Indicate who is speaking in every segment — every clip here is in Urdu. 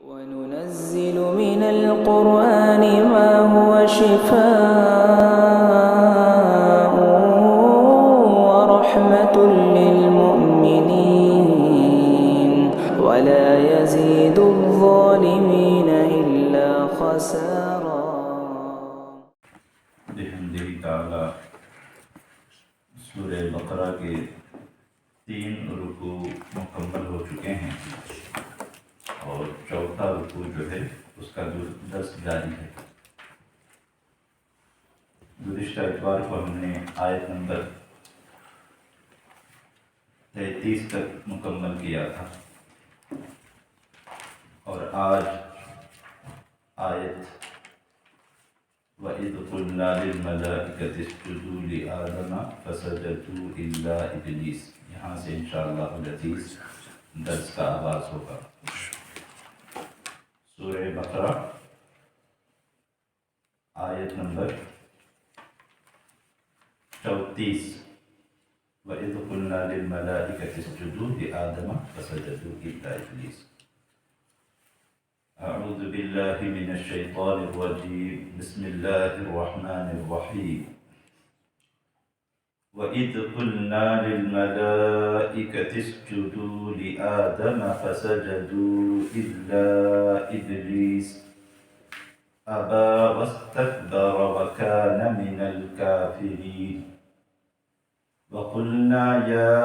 Speaker 1: وننزل من القرآن ما هو شفاء ورحمة للمؤمنين ولا يزيد الظالمين إلا خسارا.
Speaker 2: بحمدہ تعالی سورہ بقرہ کے 3 رکوع مکمل ہو چکے ہیں اور چوتھا رکوع جو ہے اس کا درس جاری ہے۔ گزشتہ اتوار کو ہم نے آیت نمبر 33 تک مکمل کیا تھا اور آج آیت وَإِذْ قُلْنَا لِلْمَلَائِكَةِ اسْجُدُوا لِآدَمَ فَسَجَدُوا إِلَّا إِبْلِيسَ، یہاں سے انشاءاللہ العزیز درس کا آغاز ہوگا۔ سورہ بقرہ آیت نمبر 34 وَإِذْ قُلْنَا لِلْمَلَائِكَةِ اسْجُدُوا لِآدَمَ فَسَجَدُوا إِلَّا إِبْلِيسَ۔ اعوذ باللہ من الشیطان الرجیم، بسم اللہ الرحمن الرحیم۔ وَإِذْ قُلْنَا لِلْمَلَائِكَةِ اسْجُدُوا لِآدَمَ فَسَجَدُوا إِلَّا إِبْلِيسَ أَبَى وَاسْتَكْبَرَ وَكَانَ مِنَ الْكَافِرِينَ۔ وَقُلْنَا يَا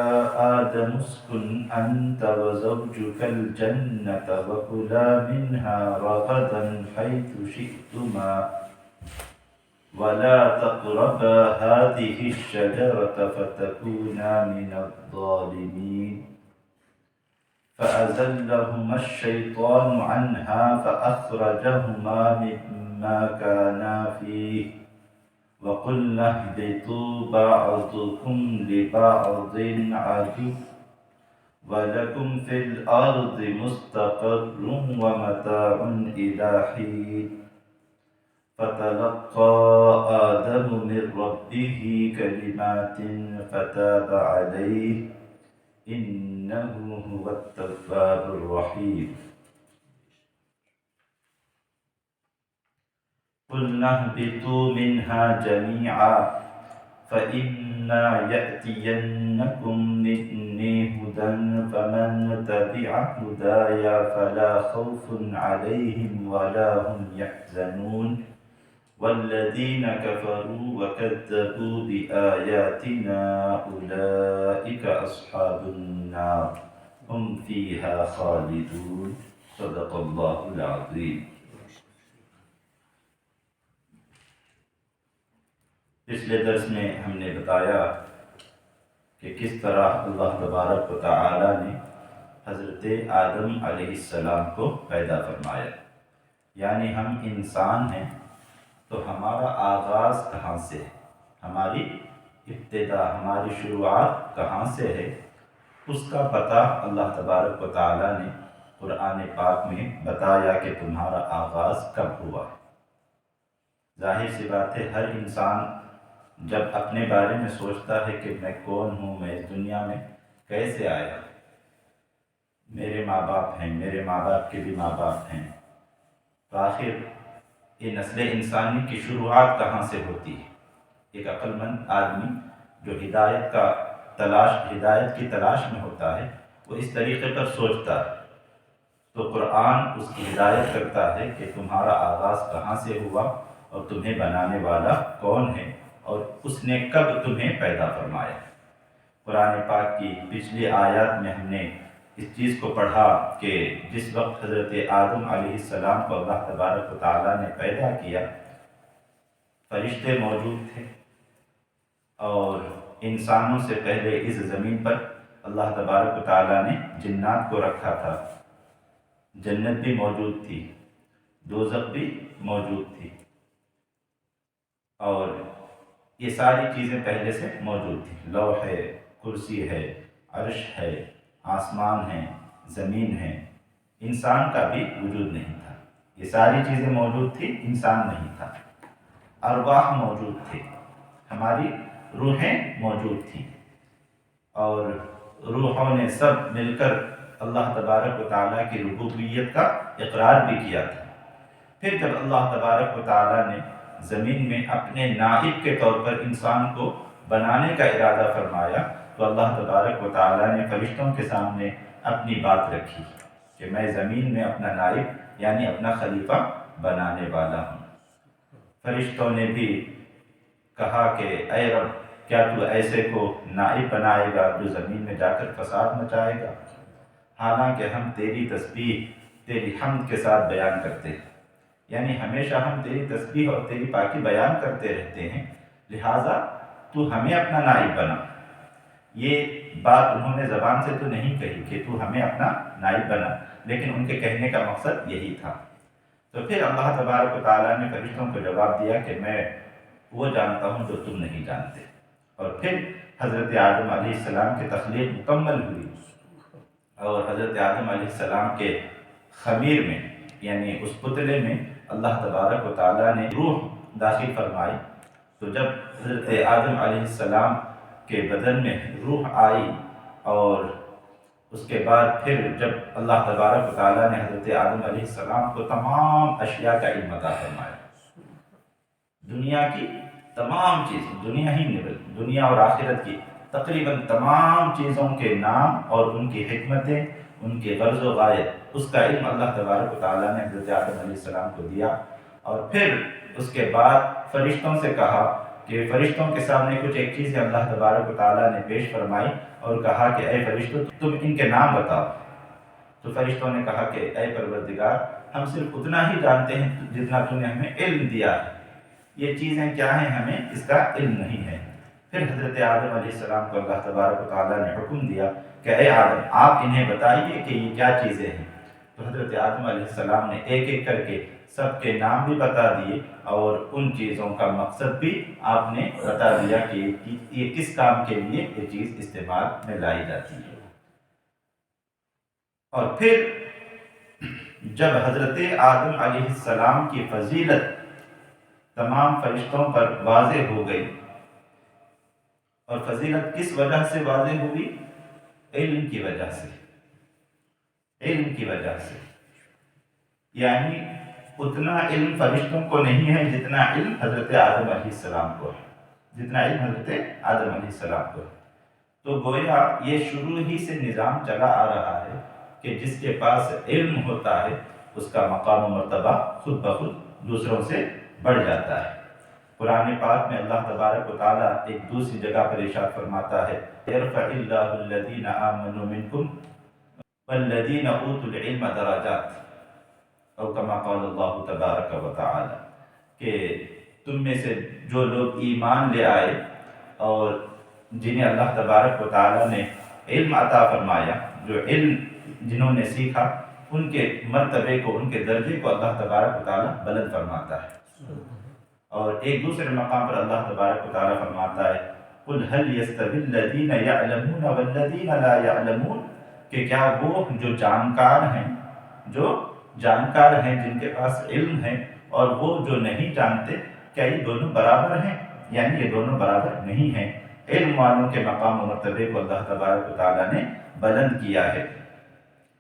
Speaker 2: آدَمُ اسْكُنْ أَنْتَ وَزَوْجُكَ الْجَنَّةَ وَكُلَا مِنْهَا رَغَدًا حَيْثُ شِئْتُمَا وَلَا تَقْرَبَا هَٰذِهِ الشَّجَرَةَ فَتَكُونَا مِنَ الظَّالِمِينَ۔ فَأَزَلَّهُمَا الشَّيْطَانُ عَنْهَا فَأَخْرَجَهُمَا مِمَّا كَانَا فِيهِ وَقُلْنَا اهْبِطُوا بَعْضُكُمْ لِبَعْضٍ عَدُوٌّ وَلَكُمْ فِي الْأَرْضِ مُسْتَقَرٌّ وَمَتَاعٌ إِلَىٰ حِينٍ۔ فَتَلَقَّىٰ آدَمُ مِن رَّبِّهِ كَلِمَاتٍ فَتَابَ عَلَيْهِ إِنَّهُ هُوَ التَّوَّابُ الرَّحِيمُ۔ قُلْنَا اهْبِطُوا مِنْهَا جَمِيعًا فَإِمَّا يَأْتِيَنَّكُم مِّنِّي هُدًى فَمَن تَبِعَ هُدَايَ فَلَا خَوْفٌ عَلَيْهِمْ وَلَا هُمْ يَحْزَنُونَ وَالَّذِينَ كَفَرُوا وَكَذَّبُوا بِآيَاتِنَا أُولَٰئِكَ أَصْحَابُ النَّارِ هُمْ فِيهَا خَالِدُونَ۔ صدق اللہ العظیم۔ پچھلے درس میں ہم نے بتایا کہ کس طرح اللہ تبارک و تعالی نے حضرت آدم علیہ السلام کو پیدا فرمایا، یعنی ہم انسان ہیں تو ہمارا آغاز کہاں سے ہے، ہماری ابتدا، ہماری شروعات کہاں سے ہے، اس کا پتہ اللہ تبارک و تعالی نے قرآن پاک میں بتایا کہ تمہارا آغاز کب ہوا۔ ظاہر سی بات ہے، ہر انسان جب اپنے بارے میں سوچتا ہے کہ میں کون ہوں، میں اس دنیا میں کیسے آیا، میرے ماں باپ ہیں، میرے ماں باپ کے بھی ماں باپ ہیں، تو آخر یہ نسل انسانی کی شروعات کہاں سے ہوتی ہے۔ ایک عقل مند آدمی جو ہدایت کی تلاش میں ہوتا ہے، وہ اس طریقے پر سوچتا ہے، تو قرآن اس کی ہدایت کرتا ہے کہ تمہارا آغاز کہاں سے ہوا اور تمہیں بنانے والا کون ہے اور اس نے کب تمہیں پیدا فرمایا۔ قرآن پاک کی پچھلی آیات میں ہم نے اس چیز کو پڑھا کہ جس وقت حضرت آدم علیہ السلام کو اللہ تبارک و تعالیٰ نے پیدا کیا، فرشتے موجود تھے اور انسانوں سے پہلے اس زمین پر اللہ تبارک و تعالیٰ نے جنات کو رکھا تھا، جنت بھی موجود تھی، دوزخ بھی موجود تھی، اور یہ ساری چیزیں پہلے سے موجود تھیں۔ لوح ہے، کرسی ہے، عرش ہے، آسمان ہے، زمین ہے، انسان کا بھی وجود نہیں تھا۔ یہ ساری چیزیں موجود تھیں، انسان نہیں تھا۔ ارواح موجود تھے، ہماری روحیں موجود تھیں، اور روحوں نے سب مل کر اللہ تبارک و تعالیٰ کی ربوبیت کا اقرار بھی کیا تھا۔ پھر جب اللہ تبارک و تعالیٰ نے زمین میں اپنے نائب کے طور پر انسان کو بنانے کا ارادہ فرمایا تو اللہ تبارک و تعالیٰ نے فرشتوں کے سامنے اپنی بات رکھی کہ میں زمین میں اپنا نائب یعنی اپنا خلیفہ بنانے والا ہوں۔ فرشتوں نے بھی کہا کہ اے رب، کیا تو ایسے کو نائب بنائے گا جو زمین میں جا کر فساد مچائے گا؟ حالانکہ ہم تیری تسبیح تیری حمد کے ساتھ بیان کرتے ہیں، یعنی ہمیشہ ہم تیری تسبیح اور تیری پاکی بیان کرتے رہتے ہیں، لہٰذا تو ہمیں اپنا نائب بنا۔ یہ بات انہوں نے زبان سے تو نہیں کہی کہ تو ہمیں اپنا نائب بنا، لیکن ان کے کہنے کا مقصد یہی تھا۔ تو پھر اللہ تبارک و تعالیٰ نے فرشتوں کو جواب دیا کہ میں وہ جانتا ہوں جو تم نہیں جانتے۔ اور پھر حضرت آدم علیہ السلام کی تخلیق مکمل ہوئی، اور حضرت آدم علیہ السلام کے خمیر میں یعنی اس پتلے میں اللہ تبارک و تعالیٰ نے روح داخل فرمائی۔ تو جب حضرت آدم علیہ السلام کے بدن میں روح آئی، اور اس کے بعد پھر جب اللہ تبارک و تعالیٰ نے حضرت آدم علیہ السلام کو تمام اشیاء کا علم عطا فرمایا، دنیا کی تمام چیز، دنیا ہی نہیں بلکہ دنیا اور آخرت کی تقریباً تمام چیزوں کے نام اور ان کی حکمتیں، ان کے غرض و غایت، اس کا علم اللہ تبارک و تعالیٰ نے حضرت آدم علیہ السلام کو دیا۔ اور پھر اس کے بعد فرشتوں سے کہا کہ فرشتوں کے سامنے کچھ ایک چیزیں اللہ تبارک و تعالیٰ نے پیش فرمائی اور کہا کہ اے فرشتوں، تم ان کے نام بتاؤ۔ تو فرشتوں نے کہا کہ اے پروردگار، ہم صرف اتنا ہی جانتے ہیں جتنا تو نے ہمیں علم دیا ہے، یہ چیزیں کیا ہیں ہمیں اس کا علم نہیں ہے۔ پھر حضرت آدم علیہ السلام کو اللہ تبارک و تعالیٰ نے حکم دیا کہ اے آدم، آپ انہیں بتائیے کہ یہ کیا چیزیں ہیں۔ تو حضرت آدم علیہ السلام نے ایک ایک کر کے سب کے نام بھی بتا دیے، اور ان چیزوں کا مقصد بھی آپ نے بتا دیا کہ یہ کس کام کے لیے یہ چیز استعمال میں لائی جاتی ہے۔ اور پھر جب حضرت آدم علیہ السلام کی فضیلت تمام فرشتوں پر واضح ہو گئی، اور فضیلت کس وجہ سے واضح ہوئی؟ علم کی وجہ سے، علم کی وجہ سے، یعنی اتنا علم فرشتوں کو نہیں ہے جتنا علم حضرت آدم علیہ السلام کو ہے، جتنا علم حضرت آدم علیہ السلام کو ہے۔ تو گویا یہ شروع ہی سے نظام چلا آ رہا ہے کہ جس کے پاس علم ہوتا ہے اس کا مقام و مرتبہ خود بخود دوسروں سے بڑھ جاتا ہے۔ قرآن پاک میں اللہ تبارک و تعالیٰ ایک دوسری جگہ پر ارشاد فرماتا ہے يَرْفَعِ اللَّهُ الَّذِينَ آمَنُوا مِنْكُمْ وَالَّذِينَ أُوتُوا الْعِلْمَ دَرَجَاتٍ، اور کما قال اللہ تبارک و تعالیٰ کہ تم میں سے جو لوگ ایمان لے آئے اور جنہیں اللہ تبارک و تعالیٰ نے علم عطا فرمایا، جو علم جنہوں نے سیکھا، ان کے مرتبے کو، ان کے درجے کو اللہ تبارک و تعالیٰ بلند فرماتا ہے۔ اور ایک دوسرے مقام پر اللہ تبارک و تعالیٰ فرماتا ہے قُلْ هَلْ يَسْتَوِي الَّذِينَ يَعْلَمُونَ وَالَّذِينَ لَا يَعْلَمُونَ، کہ کیا وہ جو جانکار ہیں، جو جانکار ہیں جن کے پاس علم ہے، اور وہ جو نہیں جانتے، کیا یہ دونوں برابر ہیں؟ یعنی یہ دونوں برابر نہیں ہیں۔ علم والوں کے مقام و مرتبے کو اللہ تبارک و تعالیٰ نے بلند کیا ہے۔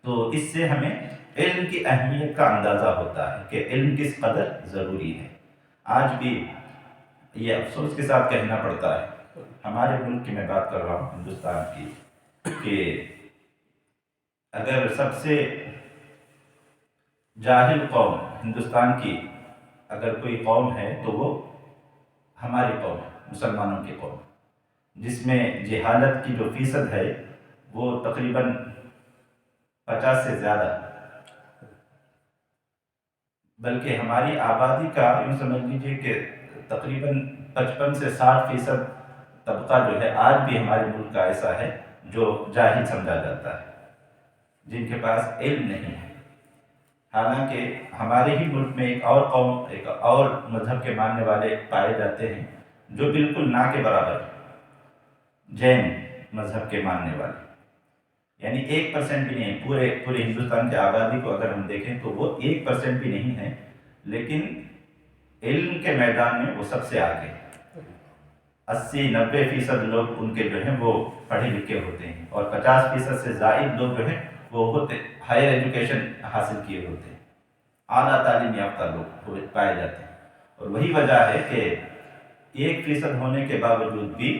Speaker 2: تو اس سے ہمیں علم کی اہمیت کا اندازہ ہوتا ہے کہ علم کس قدر ضروری ہے۔ آج بھی یہ افسوس کے ساتھ کہنا پڑتا ہے، ہمارے ملک کی میں بات کر رہا ہوں، ہندوستان کی، کہ اگر سب سے جاہل قوم ہندوستان کی اگر کوئی قوم ہے تو وہ ہماری قوم ہے، مسلمانوں کی قوم، جس میں جہالت کی جو فیصد ہے وہ تقریباً 50 سے زیادہ، بلکہ ہماری آبادی کا یوں سمجھ لیجیے کہ تقریباً 55 سے 60% طبقہ جو ہے آج بھی ہمارے ملک کا ایسا ہے جو جاہل سمجھا جاتا ہے، جن کے پاس علم نہیں ہے۔ حالانکہ ہمارے ہی ملک میں ایک اور قوم، ایک اور مذہب کے ماننے والے پائے جاتے ہیں جو بالکل نہ کے برابر ہیں، جین مذہب کے ماننے والے، یعنی 1% بھی نہیں، پورے ہندوستان کی آبادی کو اگر ہم دیکھیں تو وہ 1% بھی نہیں ہے، لیکن علم کے میدان میں وہ سب سے آگے ہیں۔ 80-90% لوگ ان کے جو ہیں وہ پڑھے لکھے ہوتے ہیں، اور 50% سے زائد لوگ جو ہیں وہ ہوتے ہائر ایجوکیشن حاصل کیے ہوتے ہیں، اعلیٰ تعلیم یافتہ لوگ پائے جاتے ہیں، اور وہی وجہ ہے کہ 1% ہونے کے باوجود بھی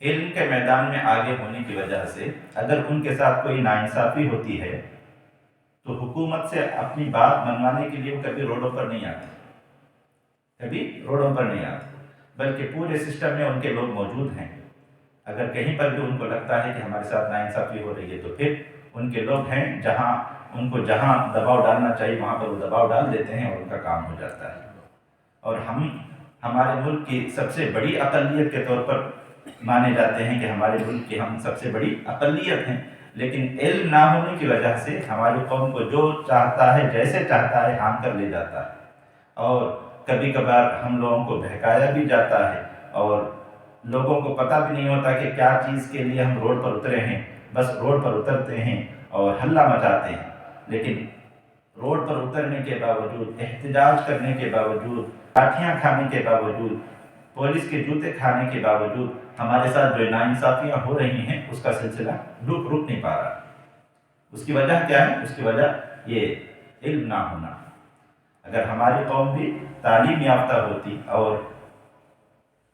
Speaker 2: علم کے میدان میں آگے ہونے کی وجہ سے اگر ان کے ساتھ کوئی ناانصافی ہوتی ہے تو حکومت سے اپنی بات منوانے کے لیے وہ کبھی روڈوں پر نہیں آتے، بلکہ پورے سسٹم میں ان کے لوگ موجود ہیں۔ اگر کہیں پر بھی ان کو لگتا ہے کہ ہمارے ساتھ ناانصافی ہو رہی ہے تو پھر ان کے لوگ ہیں ان کو جہاں دباؤ ڈالنا چاہیے وہاں پر وہ دباؤ ڈال دیتے ہیں اور ان کا کام ہو جاتا ہے۔ اور ہم ہمارے ملک کی سب سے بڑی اقلیت کے طور پر مانے جاتے ہیں کہ ہمارے ملک کی ہم سب سے بڑی اقلیت ہیں، لیکن علم نہ ہونے کی وجہ سے ہماری قوم کو جو چاہتا ہے جیسے چاہتا ہے ہان کر لے جاتا ہے، اور کبھی کبھار ہم لوگوں کو بہکایا بھی جاتا ہے، اور لوگوں کو پتہ بھی نہیں ہوتا کہ کیا چیز کے لیے ہم روڈ پر اترے ہیں، بس روڈ پر اترتے ہیں اور ہلہ مچاتے ہیں، لیکن روڈ پر اترنے کے باوجود، احتجاج کرنے کے باوجود، لاٹھیاں کھانے کے باوجود، پولیس کے جوتے کھانے کے باوجود ہمارے ساتھ جو ناانصافیاں ہو رہی ہیں اس کا سلسلہ رک نہیں پا رہا۔ اس کی وجہ کیا ہے؟ اس کی وجہ یہ علم نہ ہونا۔ اگر ہماری قوم بھی تعلیم یافتہ ہوتی اور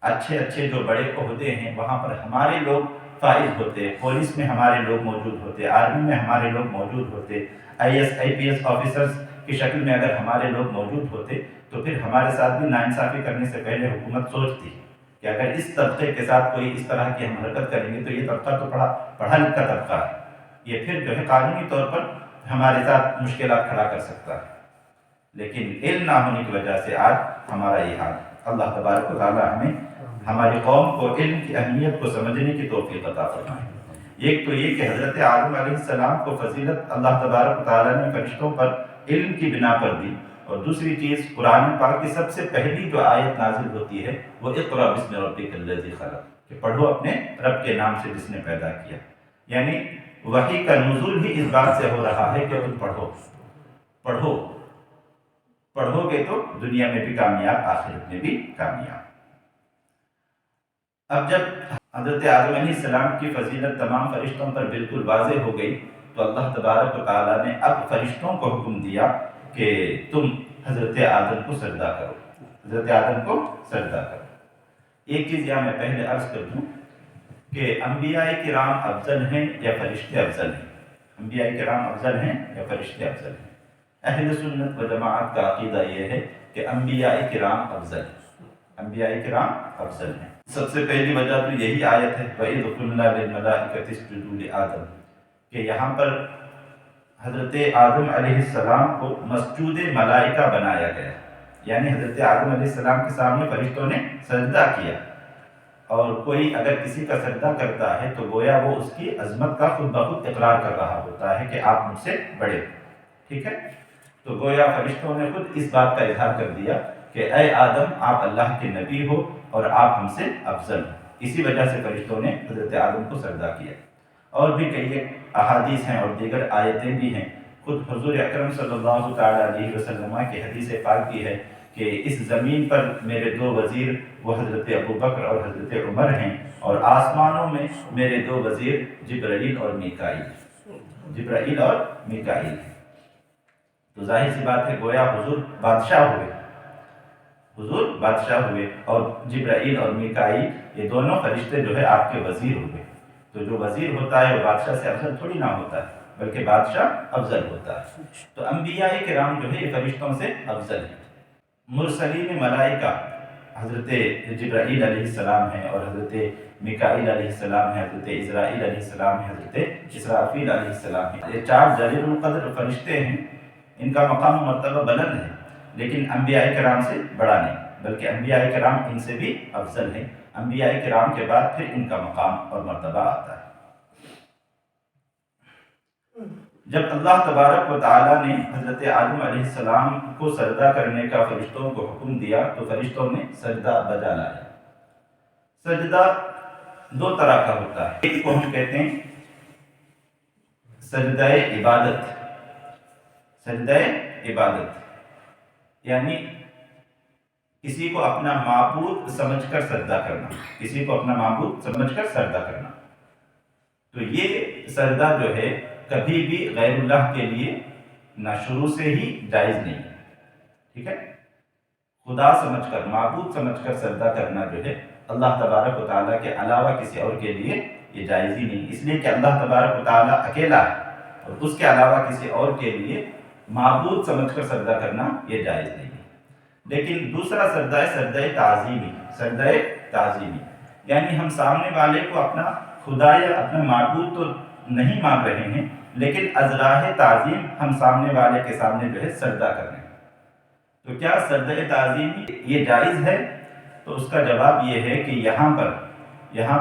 Speaker 2: اچھے جو بڑے عہدے ہیں وہاں پر ہمارے لوگ فائز ہوتے، پولیس میں ہمارے لوگ موجود ہوتے، آرمی میں ہمارے لوگ موجود ہوتے، IAS IPS آفیسرز کی شکل میں اگر ہمارے لوگ موجود ہوتے تو پھر ہمارے ساتھ بھی ناانصافی کرنے سے پہلے حکومت سوچتی کہ اگر اس طبقے کے ساتھ کوئی اس طرح کی ہم حرکت کریں گے تو یہ طبقہ تو پڑھا لکھا طبقہ ہے، یہ پھر جو ہے قانونی طور پر ہمارے ساتھ مشکلات کھڑا کر سکتا ہے۔ لیکن علم نہ ہونے کی وجہ سے آج ہمارا یہ حال ہے۔ اللہ تبارک و تعالیٰ ہمیں ہماری قوم کو علم کی اہمیت کو سمجھنے کی توفیق عطا فرمائے۔ ایک تو یہ کہ حضرت آدم علیہ السلام کو فضیلت اللہ تبارک و تعالیٰ نے فرشتوں پر علم کی بنا پر دی، اور دوسری چیز قرآن پاک کی سب سے پہلی جو آیت نازل ہوتی ہے وہ اقرأ بسم ربک الذی خلق، کہ پڑھو اپنے رب کے نام سے جس نے پیدا کیا، یعنی وحی کا نزول ہی اس بات سے ہو رہا ہے کہ تم پڑھو گے تو دنیا میں بھی کامیاب، آخرت میں بھی کامیاب۔ اب جب حضرت آدم علیہ السلام کی فضیلت تمام فرشتوں پر بالکل واضح ہو گئی تو اللہ تبارک و تعالیٰ نے اب فرشتوں کو حکم دیا کہ تم حضرت آدم کو سجدہ کرو۔ ایک چیز یہاں میں پہلے عرض کر دوں کہ انبیاء کرام افضل ہیں یا فرشتے افضل ہیں؟ اہل سنت و جماعت کا عقیدہ یہ ہے کہ انبیاء کرام افضل ہیں۔ سب سے پہلی وجہ تو یہی آیت ہے وَإِذْ قُلْنَا لِلْمَلَائِكَةِ اسْجُدُوا لِآدَمَ، کہ یہاں پر حضرت آدم علیہ السلام کو مسجود ملائکہ بنایا گیا، یعنی حضرت آدم علیہ السلام کے سامنے فرشتوں نے سجدہ کیا، اور کوئی اگر کسی کا سجدہ کرتا ہے تو گویا وہ اس کی عظمت کا خود بخود اقرار کر رہا ہوتا ہے کہ آپ مجھ سے بڑے ہو، ٹھیک ہے؟ تو گویا فرشتوں نے خود اس بات کا اظہار کر دیا کہ اے آدم آپ اللہ کے نبی ہو اور آپ ہم سے افضل ہو، اسی وجہ سے فرشتوں نے حضرت آدم کو سجدہ کیا۔ اور بھی کئی احادیث ہیں اور دیگر آیتیں بھی ہیں، خود حضور اکرم صلی اللہ تعالیٰ علیہ وسلم کی حدیث پاک کی ہے کہ اس زمین پر میرے 2 وزیر وہ حضرت ابو بکر اور حضرت عمر ہیں، اور آسمانوں میں میرے 2 وزیر جبرائیل اور میکائیل ہیں۔ تو ظاہر سی بات ہے گویا حضور بادشاہ ہوئے اور جبرائیل اور میکائیل یہ دونوں فرشتے جو ہے آپ کے وزیر ہوئے۔ تو جو وزیر ہوتا ہے وہ بادشاہ سے افضل تھوڑی نہ ہوتا ہے، بلکہ بادشاہ افضل ہوتا ہے۔ تو انبیاء کرام جو ہے یہ فرشتوں سے افضل ہیں۔ مرسلین ملائکہ حضرت جبرائیل علیہ السلام ہیں، اور حضرت میکائیل علیہ السلام ہیں، حضرت اسرائیل علیہ السلام ہیں، حضرت اسرافیل علیہ السلام ہیں۔ یہ 4 جلیل القدر فرشتے ہیں، ان کا مقام و مرتبہ بلند ہے، لیکن انبیاء کرام سے بڑا نہیں، بلکہ انبیاء کرام ان سے بھی افضل ہیں۔ انبیاء کرام کے بعد پھر ان کا مقام اور مرتبہ آتا ہے۔ جب اللہ تبارک و تعالیٰ نے حضرت آدم علیہ السلام کو سجدہ کرنے کا فرشتوں کو حکم دیا تو فرشتوں نے سجدہ بجا لایا۔ سجدہ 2 طرح کا ہوتا ہے، ایک کو ہم کہتے ہیں سجدہ عبادت، یعنی کسی کو اپنا معبود سمجھ کر سجدہ کرنا، تو یہ سجدہ جو ہے کبھی بھی غیر اللہ کے لیے نہ شروع سے ہی جائز نہیں ہے، ٹھیک ہے؟ خدا سمجھ کر، معبود سمجھ کر سجدہ کرنا جو ہے اللہ تبارک و تعالیٰ کے علاوہ کسی اور کے لیے یہ جائز ہی نہیں، اس لیے کہ اللہ تبارک و تعالیٰ اکیلا ہے اور اس کے علاوہ کسی اور کے لیے معبود سمجھ کر سجدہ کرنا یہ جائز نہیں ہے۔ لیکن دوسرا سجدہ ہے سجدہ تعظیمی، سجدہ تعظیمی، یعنی ہم سامنے والے کو اپنا خدا یا اپنا معبود تو نہیں مان رہے ہیں، لیکن از راہ تعظیم ہم سامنے والے کے سامنے جو ہے سجدہ کر رہے ہیں۔ تو کیا سجدہ تعظیمی یہ جائز ہے؟ تو اس کا جواب یہ ہے کہ یہاں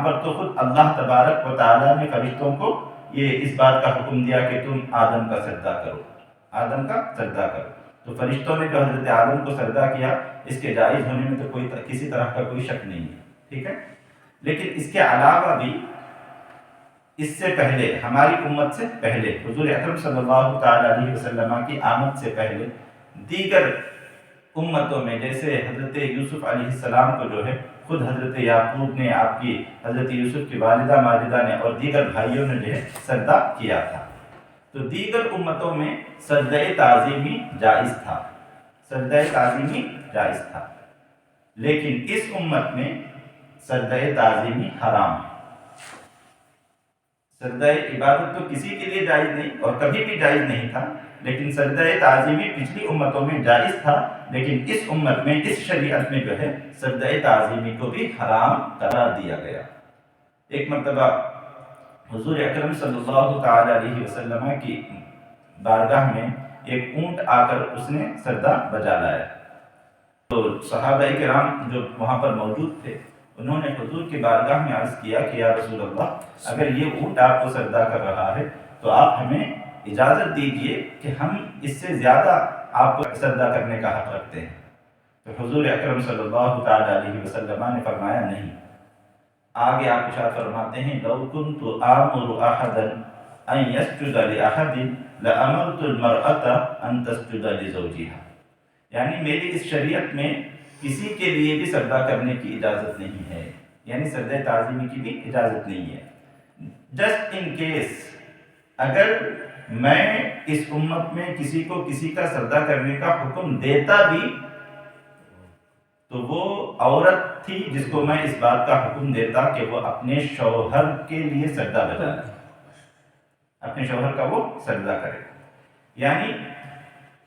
Speaker 2: پر تو خود اللہ تبارک و تعالیٰ نے فرشتوں کو یہ اس بات کا حکم دیا کہ تم آدم کا سجدہ کرو، آدم کا سجدہ کرو۔ تو فرشتوں نے جو حضرت آدم کو سجدہ کیا، اس کے جائز ہونے میں تو کسی طرح کا کوئی شک نہیں ہے، ٹھیک ہے؟ لیکن اس کے علاوہ بھی اس سے پہلے، ہماری امت سے پہلے، حضور اکرم صلی اللہ تعالیٰ علیہ وسلم کی آمد سے پہلے دیگر امتوں میں، جیسے حضرت یوسف علیہ السلام کو جو ہے خود حضرت یعقوب نے، آپ کی حضرت یوسف کی والدہ ماجدہ نے اور دیگر بھائیوں نے جو ہے سجدہ کیا تھا، تو دیگر امتوں میں سجدہ تعظیمی جائز تھا، سجدہ تعظیمی جائز تھا، لیکن اس امت میں سجدہ تعظیمی حرام ہے۔ سجدہ عبادت تو کسی کے لیے جائز نہیں اور کبھی بھی جائز نہیں تھا، لیکن سجدہ تعظیمی پچھلی امتوں میں جائز تھا، لیکن اس امت میں، اس شریعت میں جو ہے سجدہ تعظیمی کو بھی حرام قرار دیا گیا۔ ایک مرتبہ حضور اکرم صلی اللہ تعالی علیہ وسلم کی بارگاہ میں ایک اونٹ آ کر اس نے سجدہ بجا لایا، تو صحابہ کرام جو وہاں پر موجود تھے انہوں نے حضور کی بارگاہ میں عرض کیا کہ یا رسول اللہ، اگر یہ اونٹ آپ کو سجدہ کر رہا ہے تو آپ ہمیں اجازت دیجئے کہ ہم اس سے زیادہ آپ کو سجدہ کرنے کا حق رکھتے ہیں۔ تو حضور اکرم صلی اللہ تعالی علیہ وسلم نے فرمایا نہیں۔ آگے آپ ارشاد فرماتے ہیں لو كنت آمر احدا ان يسجد لاحد لامرت المرأة ان تسجد لزوجها، یعنی میری اس شریعت میں کسی کے لیے بھی سجدہ کرنے کی اجازت نہیں ہے، یعنی سجدہ تعظیمی کی بھی اجازت نہیں ہے۔ جسٹ ان کیس اگر میں اس امت میں کسی کو کسی کا سجدہ کرنے کا حکم دیتا بھی تو وہ عورت تھی جس کو میں اس بات کا حکم دیتا کہ وہ اپنے شوہر کے لیے سجدہ بجائے، اپنے شوہر کا وہ سجدہ کرے۔ یعنی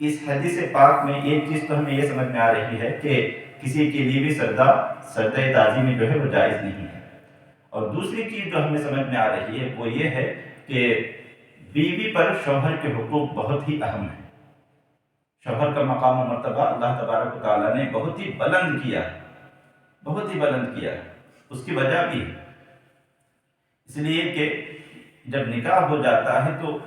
Speaker 2: اس حدیث پاک میں ایک چیز تو ہمیں یہ سمجھ میں آ رہی ہے کہ کسی کے لیے بھی سجدہ تعظیمی جو ہے وہ جائز نہیں ہے، اور دوسری چیز جو ہمیں سمجھ میں آ رہی ہے وہ یہ ہے کہ بیوی پر شوہر کے حقوق بہت ہی اہم ہیں۔ شوہر کا مقام و مرتبہ اللہ تبارک و تعالیٰ نے بہت ہی بلند کیا ہے، بہت ہی بلند کیا ہے، اس کی وجہ بھی ہے، اس لیے کہ جب نکاح ہو جاتا ہے تو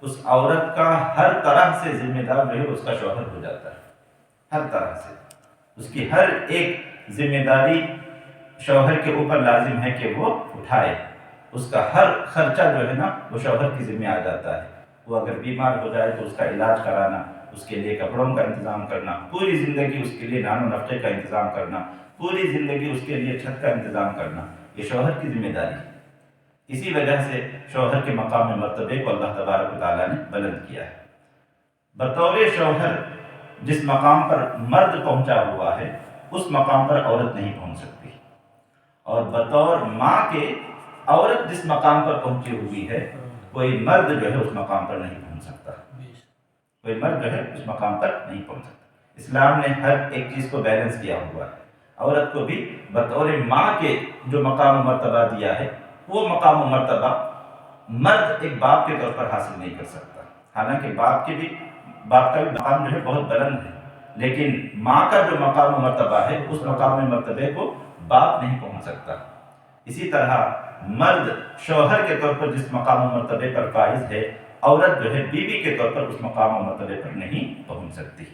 Speaker 2: اس عورت کا ہر طرح سے ذمہ دار جو ہے اس کا شوہر ہو جاتا ہے، ہر طرح سے اس کی ہر ایک ذمہ داری شوہر کے اوپر لازم ہے کہ وہ اٹھائے، اس کا ہر خرچہ جو ہے نا وہ شوہر کی ذمہ آ جاتا ہے۔ وہ اگر بیمار ہو جائے تو اس کا علاج کرانا، اس کے لیے کپڑوں کا انتظام کرنا، پوری زندگی اس کے لیے نان و نفقے کا انتظام کرنا، پوری زندگی اس کے لیے چھت کا انتظام کرنا، یہ شوہر کی ذمہ داری ہے۔ اسی وجہ سے شوہر کے مقام مرتبے کو اللہ تبارک و تعالیٰ نے بلند کیا ہے۔ بطور شوہر جس مقام پر مرد پہنچا ہوا ہے اس مقام پر عورت نہیں پہنچ سکتی، اور بطور ماں کے عورت جس مقام پر پہنچی ہوئی ہے کوئی مرد جو ہے اس مقام پر نہیں پہنچ سکتا، کوئی مرد جو ہے اس مقام پر نہیں پہنچ سکتا۔ اسلام نے ہر ایک چیز کو بیلنس کیا ہوا ہے، عورت کو بھی بطور ماں کے جو مقام و مرتبہ دیا ہے وہ مقام و مرتبہ مرد ایک باپ کے طور پر حاصل نہیں کر سکتا، حالانکہ باپ کا بھی مقام جو ہے بہت بلند ہے، لیکن ماں کا جو مقام و مرتبہ ہے اس مقام مرتبے کو باپ نہیں پہنچ سکتا۔ اسی طرح مرد شوہر کے طور پر جس مقام و مرتبے پر فائز ہے، عورت جو ہے بیوی کے طور پر اس مقام و مرتبے پر نہیں پہنچ سکتی۔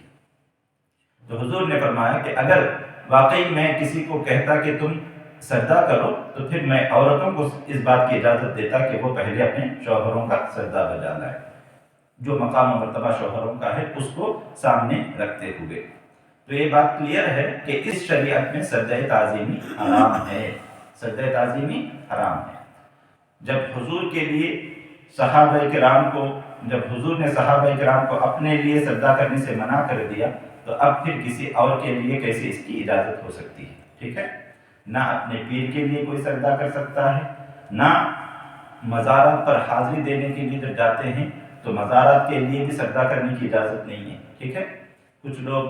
Speaker 2: تو حضور نے فرمایا کہ اگر واقعی میں کسی کو کہتا کہ تم سجدہ کرو تو پھر میں عورتوں کو اس بات کی اجازت دیتا کہ وہ پہلے اپنے شوہروں کا سجدہ بجا لائے، جو مقام و مرتبہ شوہروں کا ہے اس کو سامنے رکھتے ہوئے۔ تو یہ بات کلیئر ہے کہ اس شریعت میں سجدہ تعظیمی حرام ہے، سجدہ تعظیمی حرام ہے۔ جب حضور کے لیے صحابہ کرام کو جب حضور نے صحابہ کرام کو اپنے لیے سجدہ کرنے سے منع کر دیا تو اب پھر کسی اور کے لیے کیسے اس کی اجازت ہو سکتی ہے؟ ٹھیک ہے، نہ اپنے پیر کے لیے کوئی سجدہ کر سکتا ہے، نہ مزارات پر حاضری دینے کے لیے جب جاتے ہیں تو مزارات کے لیے بھی سجدہ کرنے کی اجازت نہیں ہے۔ ٹھیک ہے، کچھ لوگ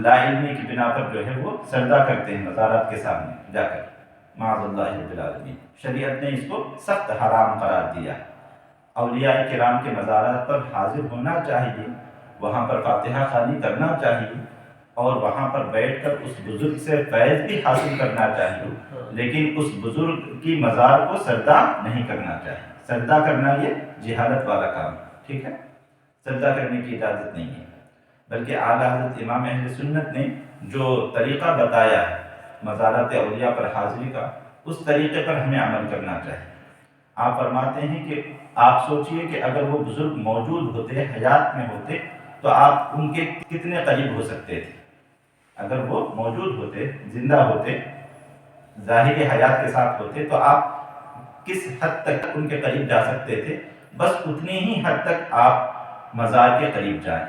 Speaker 2: لا علمی کی بنا پر جو ہے وہ سجدہ کرتے ہیں مزارات کے سامنے جا کر، معاذ اللہ رب العالمین۔ شریعت نے اس کو سخت حرام قرار دیا۔ اولیاء کرام کے مزارات پر حاضر ہونا چاہیے، وہاں پر فاتحہ خوانی کرنا چاہیے، اور وہاں پر بیٹھ کر اس بزرگ سے فیض بھی حاصل کرنا چاہیے، لیکن اس بزرگ کی مزار کو سجدہ نہیں کرنا چاہیے۔ سجدہ کرنا یہ جہالت والا کام ہے۔ ٹھیک ہے، سجدہ کرنے کی اجازت نہیں ہے، بلکہ اعلیٰ حضرت امام اہل سنت نے جو طریقہ بتایا ہے مزارات اولیاء پر حاضری کا، اس طریقے پر ہمیں عمل کرنا چاہیے۔ آپ فرماتے ہیں کہ آپ سوچئے کہ اگر وہ بزرگ موجود ہوتے، حیات میں ہوتے، تو آپ ان کے کتنے قریب ہو سکتے تھے؟ اگر وہ موجود ہوتے، زندہ ہوتے، ظاہری حیات کے ساتھ ہوتے، تو آپ کس حد تک ان کے قریب جا سکتے تھے؟ بس اتنی ہی حد تک آپ مزار کے قریب جائیں،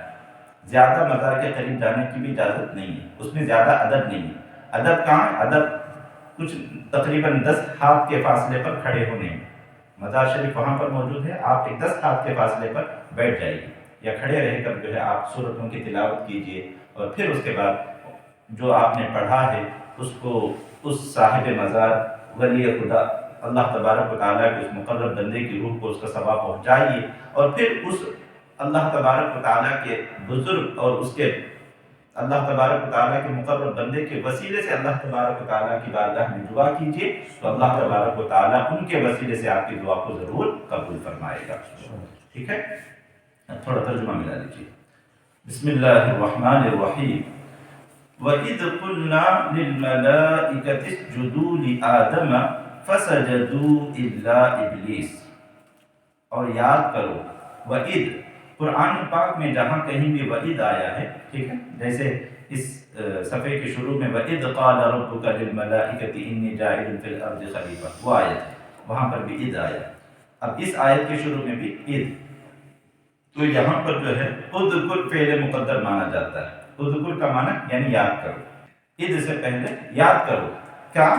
Speaker 2: زیادہ مزار کے قریب جانے کی بھی اجازت نہیں ہے، اس میں زیادہ ادب نہیں ہے۔ ادب کہاں ہے؟ ادب کچھ تقریباً 10 ہاتھ کے فاصلے پر کھڑے ہونے میں۔ مزار شریف وہاں پر موجود ہے، آپ ایک 10 ہاتھ کے فاصلے پر بیٹھ جائیے یا کھڑے رہ کر جو ہے آپ سورتوں کی تلاوت کیجئے، اور پھر اس کے بعد جو آپ نے پڑھا ہے اس کو اس صاحب مزار ولی خدا اللہ تبارک و تعالیٰ کے اس مقرب بندے کی روح کو اس کا ثواب پہنچائیے، اور پھر اس اللہ تبارک و تعالیٰ کے بزرگ اور اس کے اللہ تبارک و تعالیٰ کے مقرب بندے کے وسیلے سے اللہ تبارک و تعالیٰ کی بارگاہ میں دعا کیجیے، تو اللہ تبارک و تعالیٰ ان کے وسیلے سے آپ کی دعا کو ضرور قبول فرمائے گا۔ ٹھیک ہے، تھوڑا ترجمہ ملا لیجیے۔ بسم اللہ الرحمن الرحیم۔ وَإِذْ قُلْنَا لِلْمَلَائِكَةِ اسْجُدُوا لِآدَمَ فَسَجَدُوا إِلَّا إِبْلِيسَ۔ اور یاد کرو، وَإِذْ، قرآن پاک میں جہاں کہیں بھی وَإِذْ آیا ہے، ٹھیک ہے، جیسے اس صفحے کے شروع میں وَإِذْ قَالَ رَبُّكَ لِلْمَلَائِكَةِ إِنِّي جَاعِلٌ فِي الْأَرْضِ خَلِيفَةً، وہ آیت ہے، وہاں پر بھی اذ آیا۔ اب اس آیت کے شروع میں بھی اذ، تو یہاں پر جو ہے اذکر فعل مقدر مانا جاتا ہے۔ اذکر کا معنی یعنی یاد کرو، اذ سے پہلے یاد کرو، کیا؟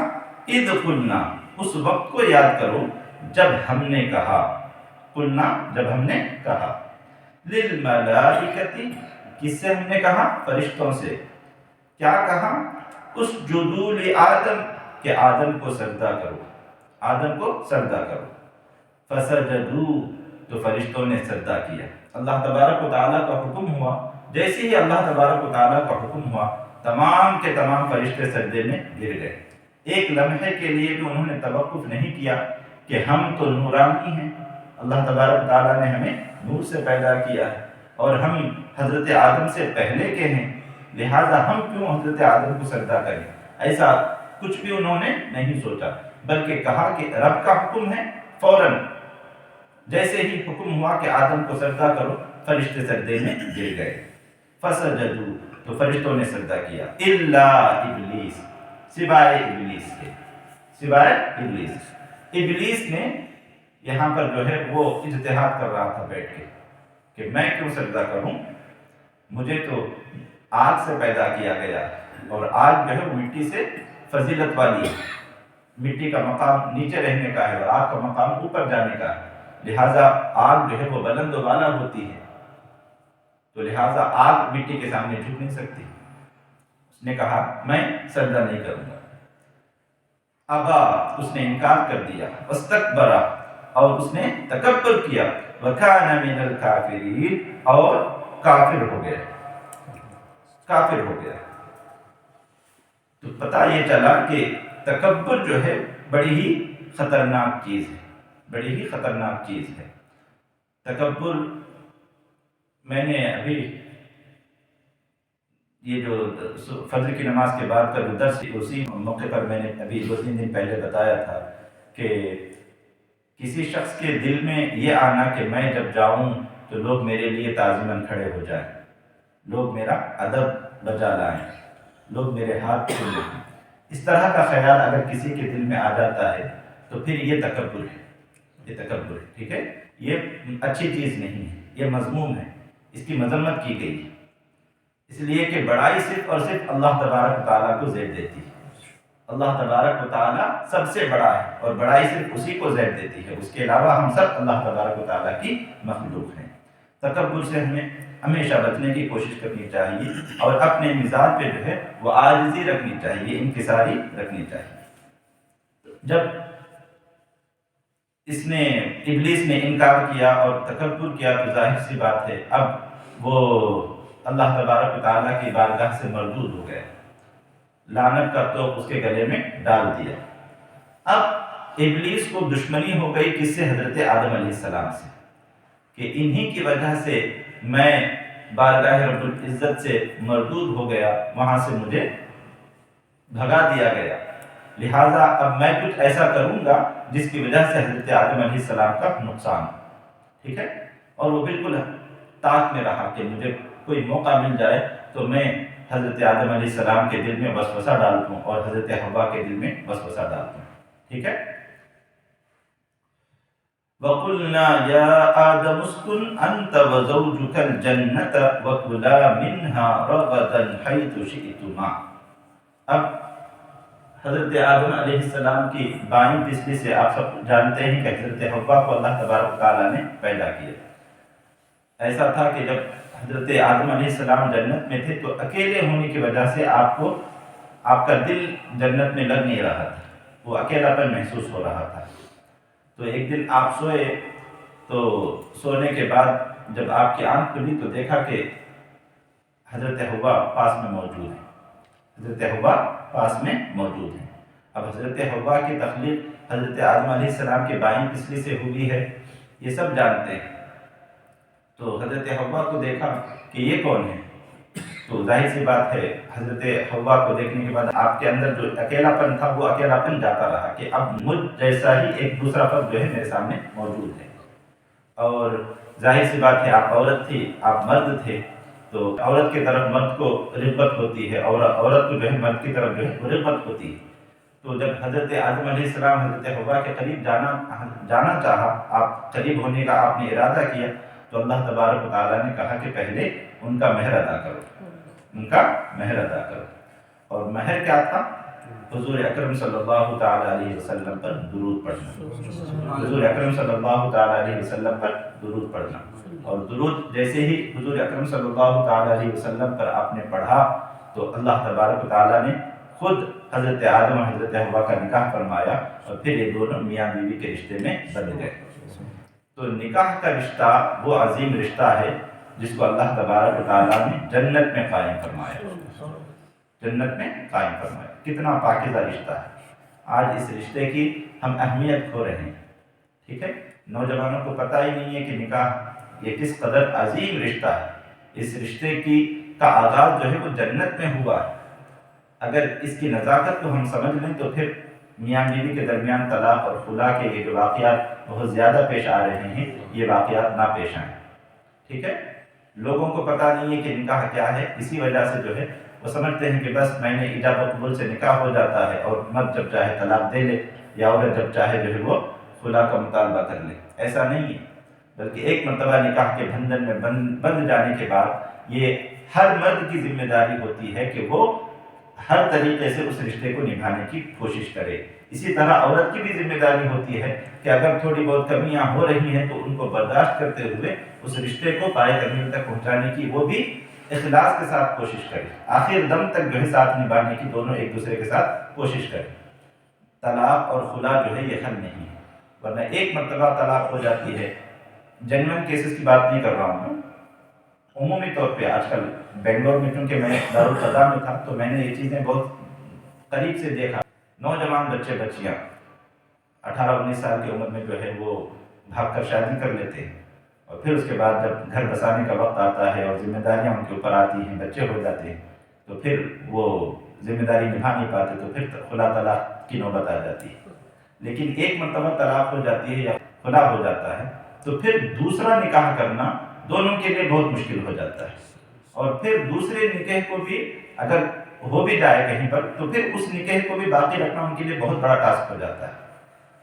Speaker 2: اذ قلنا، اس وقت کو یاد کرو جب ہم نے کہا، قلنا جب ہم نے کہا، للملائکتی، کس سے ہم نے کہا؟ فرشتوں سے۔ کیا کہا؟ اسجدوا لآدم، کہ آدم کو سجدہ کرو، آدم کو سجدہ کرو۔ فسجدوا، تو فرشتوں نے سجدہ کیا۔ اللہ تبارک و تعالیٰ کا حکم ہوا، جیسے ہی اللہ تبارک و تعالیٰ کا حکم ہوا تمام کے تمام فرشتے سجدے میں گر گئے۔ ایک لمحے کے لیے بھی انہوں نے توقف نہیں کیا کہ ہم تو نورانی ہیں، اللہ تبارک و تعالیٰ نے ہمیں نور سے پیدا کیا ہے، اور ہم حضرت آدم سے پہلے کے ہیں، لہذا ہم کیوں حضرت آدم کو سجدہ کریں؟ ایسا کچھ بھی انہوں نے نہیں سوچا، بلکہ کہا کہ رب کا حکم ہے، فوراً جیسے ہی حکم ہوا کہ آدم کو سجدہ کرو، فرشتے سجدے میں گر گئے۔ فسجدوا، تو فرشتوں نے سجدہ کیا، الا ابلیس، سوائے ابلیس کے، سوائے ابلیس۔ ابلیس نے یہاں پر جو ہے وہ اجتہاد کر رہا تھا بیٹھ کے کہ میں کیوں سجدہ کروں، مجھے تو آگ سے پیدا کیا گیا، اور آگ جو ہے وہ مٹی سے فضیلت والی ہے، مٹی کا مقام نیچے رہنے کا ہے اور آگ کا مقام اوپر جانے کا ہے، لہٰذا آگ جو ہے وہ بلند و بالا ہوتی ہے، تو لہٰذا آگ مٹی کے سامنے جھک نہیں سکتی۔ اس نے کہا میں سجدہ نہیں کروں گا، ابا، اس نے انکار کر دیا، واستکبر، اور اس نے تکبر کیا، وکان من الکافرین، اور کافر ہو گیا، کافر ہو گیا۔ تو پتہ یہ چلا کہ تکبر جو ہے بڑی ہی خطرناک چیز ہے، بڑی ہی خطرناک چیز ہے۔ تکبر، میں نے ابھی یہ جو فجر کی نماز کے بعد کا جو درس، اسی موقع پر میں نے ابھی 2-3 دن پہلے بتایا تھا کہ کسی شخص کے دل میں یہ آنا کہ میں جب جاؤں تو لوگ میرے لیے تعظیماً کھڑے ہو جائیں، لوگ میرا ادب بجا لائیں، لوگ میرے ہاتھ چھوڑیں، اس طرح کا خیال اگر کسی کے دل میں آ جاتا ہے تو پھر یہ تکبر ہے۔ یہ تکبر ہے، ٹھیک ہے، یہ اچھی چیز نہیں ہے، یہ مذموم ہے، اس کی مذمت کی گئی ہے، اس لیے کہ بڑائی صرف اور صرف اللہ تبارک و تعالیٰ کو زیب دیتی ہے۔ اللہ تبارک و تعالیٰ سب سے بڑا ہے اور بڑائی صرف اسی کو زیب دیتی ہے، اس کے علاوہ ہم سب اللہ تبارک و تعالیٰ کی مخلوق ہیں۔ تکبر سے ہمیں ہمیشہ بچنے کی کوشش کرنی چاہیے اور اپنے مزاج پہ جو ہے وہ عاجزی رکھنی چاہیے، انکساری رکھنی چاہیے۔ جب ابلیس نے انکار کیا اور تکبر کیا تو ظاہر سی بات ہے اب وہ اللہ تبارک و تعالیٰ کی بارگاہ سے مردود ہو گئے، لعنت کا توق اس کے گلے میں ڈال دیا۔ اب ابلیس کو دشمنی ہو گئی کس سے؟ حضرت آدم علیہ السلام سے، کہ انہی کی وجہ سے میں بارگاہ رب العزت سے مردود ہو گیا، وہاں سے مجھے بھگا دیا گیا، لہٰذا اب میں کچھ ایسا کروں گا جس کی وجہ سے حضرت آدم علیہ السلام کا نقصان، ٹھیک ہے، اور وہ بالکل طاق میں رہا کہ مجھے کوئی موقع مل جائے تو میں حضرت آدم علیہ السلام کے دل میں وسوسہ ڈال دوں اور حضرت حوا کے دل میں وسوسہ ڈال دوں، ٹھیک ہے۔ وَقُلْنَا يَا آدَمُ اسْكُنْ أَنْتَ وَزَوْجُكَ الْجَنَّةَ وَكُلَا مِنْهَا رَغَدًا حَيْثُ شِئْتُمَا۔ اب حضرت آدم علیہ السلام کی بائیں پسلی سے آپ سب جانتے ہیں کہ حضرت حوا کو اللہ تبارک تعالیٰ نے پیدا کیا۔ ایسا تھا کہ جب حضرت آدم علیہ السلام جنت میں تھے تو اکیلے ہونے کی وجہ سے آپ کا دل جنت میں لگ نہیں رہا تھا، وہ اکیلا پن محسوس ہو رہا تھا۔ تو ایک دن آپ سوئے تو سونے کے بعد جب آپ کی آنکھ کھلی تو دیکھا کہ حضرت حوا پاس میں موجود ہے، حضرت حوا پاس میں موجود ہے۔ اب حضرت حوا کی تخلیق حضرت آدم علیہ السلام کے بائیں پسلی سے ہوئی ہے، یہ سب جانتے ہیں۔ تو حضرت حوا کو دیکھا کہ یہ کون ہے، تو ظاہر سی بات ہے حضرت حوا کو دیکھنے کے بعد آپ کے اندر جو اکیلا پن تھا وہ اکیلا پن جاتا رہا کہ اب مجھ جیسا ہی ایک دوسرا فرد جو ہے میرے سامنے موجود ہے۔ اور ظاہر سی بات ہے آپ عورت تھی، آپ مرد تھے، تو عورت کی طرف مرد کو رغبت ہوتی ہے اور عورت کو جو ہے مرد کی طرف جو ہے وہ رغبت ہوتی ہے۔ تو جب حضرت آدم علیہ السلام حضرت حوا کے قریب جانا چاہا، آپ قریب ہونے کا آپ نے ارادہ کیا، تو اللہ تبارک و تعالیٰ نے کہا کہ پہلے ان کا مہر ادا کرو، ان کا مہر ادا کرو۔ اور مہر کیا تھا؟ حضور اکرم صلی اللہ تعالیٰ علیہ وسلم پر درود پڑھنا، حضور اکرم صلی اللہ تعالیٰ علیہ وسلم پر درود پڑھنا۔ اور درود جیسے ہی حضور اکرم صلی اللہ تعالیٰ علیہ وسلم پر آپ نے پڑھا تو اللہ تبارک و تعالیٰ نے خود حضرت آدم اور حضرت حوا کا نکاح فرمایا اور پھر یہ دونوں میاں بیوی کے رشتے میں بدل گئے۔ تو نکاح کا رشتہ وہ عظیم رشتہ ہے جس کو اللہ تبارک و تعالیٰ نے جنت میں قائم فرمایا، جنت میں قائم فرمایا۔ کتنا پاکیزہ رشتہ ہے، آج اس رشتے کی ہم اہمیت کھو رہے ہیں، ٹھیک ہے۔ نوجوانوں کو پتہ ہی نہیں ہے کہ نکاح یہ کس قدر عظیم رشتہ ہے۔ اس رشتے کا آغاز جو ہے وہ جنت میں ہوا ہے۔ اگر اس کی نزاکت کو ہم سمجھ لیں تو پھر میاں بیوی کے درمیان طلاق اور خلا کے یہ جو واقعات بہت زیادہ پیش آ رہے ہیں یہ واقعات نہ پیش آئیں، ٹھیک ہے۔ لوگوں کو پتہ نہیں ہے کہ نکاح کیا ہے، اسی وجہ سے جو ہے وہ سمجھتے ہیں کہ بس میں نے ایجاب و قبول سے نکاح ہو جاتا ہے اور مرد جب چاہے طلاق دے لے یا عورت جب چاہے جو ہے وہ خلا کا مطالبہ کر لے۔ ایسا نہیں ہے، بلکہ ایک مرتبہ نکاح کے بندھن میں بندھ جانے کے بعد یہ ہر مرد کی ذمہ داری ہوتی ہے کہ وہ ہر طریقے سے اس رشتے کو نبھانے کی کوشش کرے۔ اسی طرح عورت کی بھی ذمہ داری ہوتی ہے کہ اگر تھوڑی بہت کمیاں ہو رہی ہیں تو ان کو برداشت کرتے ہوئے اس رشتے کو پائے تکمیل تک پہنچانے کی وہ بھی اخلاص کے ساتھ کوشش کرے، آخر دم تک جو ہے ساتھ نبھانے کی دونوں ایک دوسرے کے ساتھ کوشش کریں۔ طلاق اور خلا جو ہے یہ حل نہیں ہے، ورنہ ایک مرتبہ طلاق ہو جاتی ہے۔ جنون کیسز کی بات نہیں کر رہا ہوں، عمومی طور پہ آج کل بنگلور میں چونکہ میں دارالقضا میں تھا تو میں نے یہ چیزیں بہت قریب سے دیکھا۔ نوجوان بچے بچیاں 18-19 سال کی عمر میں جو ہے وہ بھاگ کر شادی کر لیتے ہیں اور پھر اس کے بعد جب گھر بسانے کا وقت آتا ہے اور ذمہ داریاں ان کے اوپر آتی ہیں، بچے ہو جاتے ہیں، تو پھر وہ ذمہ داری نبھا نہیں پاتے تو پھر خلا طلاق کی نوبت آ جاتی ہے۔ لیکن ایک مرتبہ طلاق ہو جاتی ہے یا خلا ہو جاتا ہے تو پھر دوسرا نکاح کرنا دونوں کے لیے بہت مشکل ہو جاتا ہے، اور پھر دوسرے نکاح کو بھی اگر ہو بھی جائے کہیں پر تو پھر اس نکاح کو بھی باقی رکھنا ان کے لیے بہت بڑا ٹاسک ہو جاتا ہے۔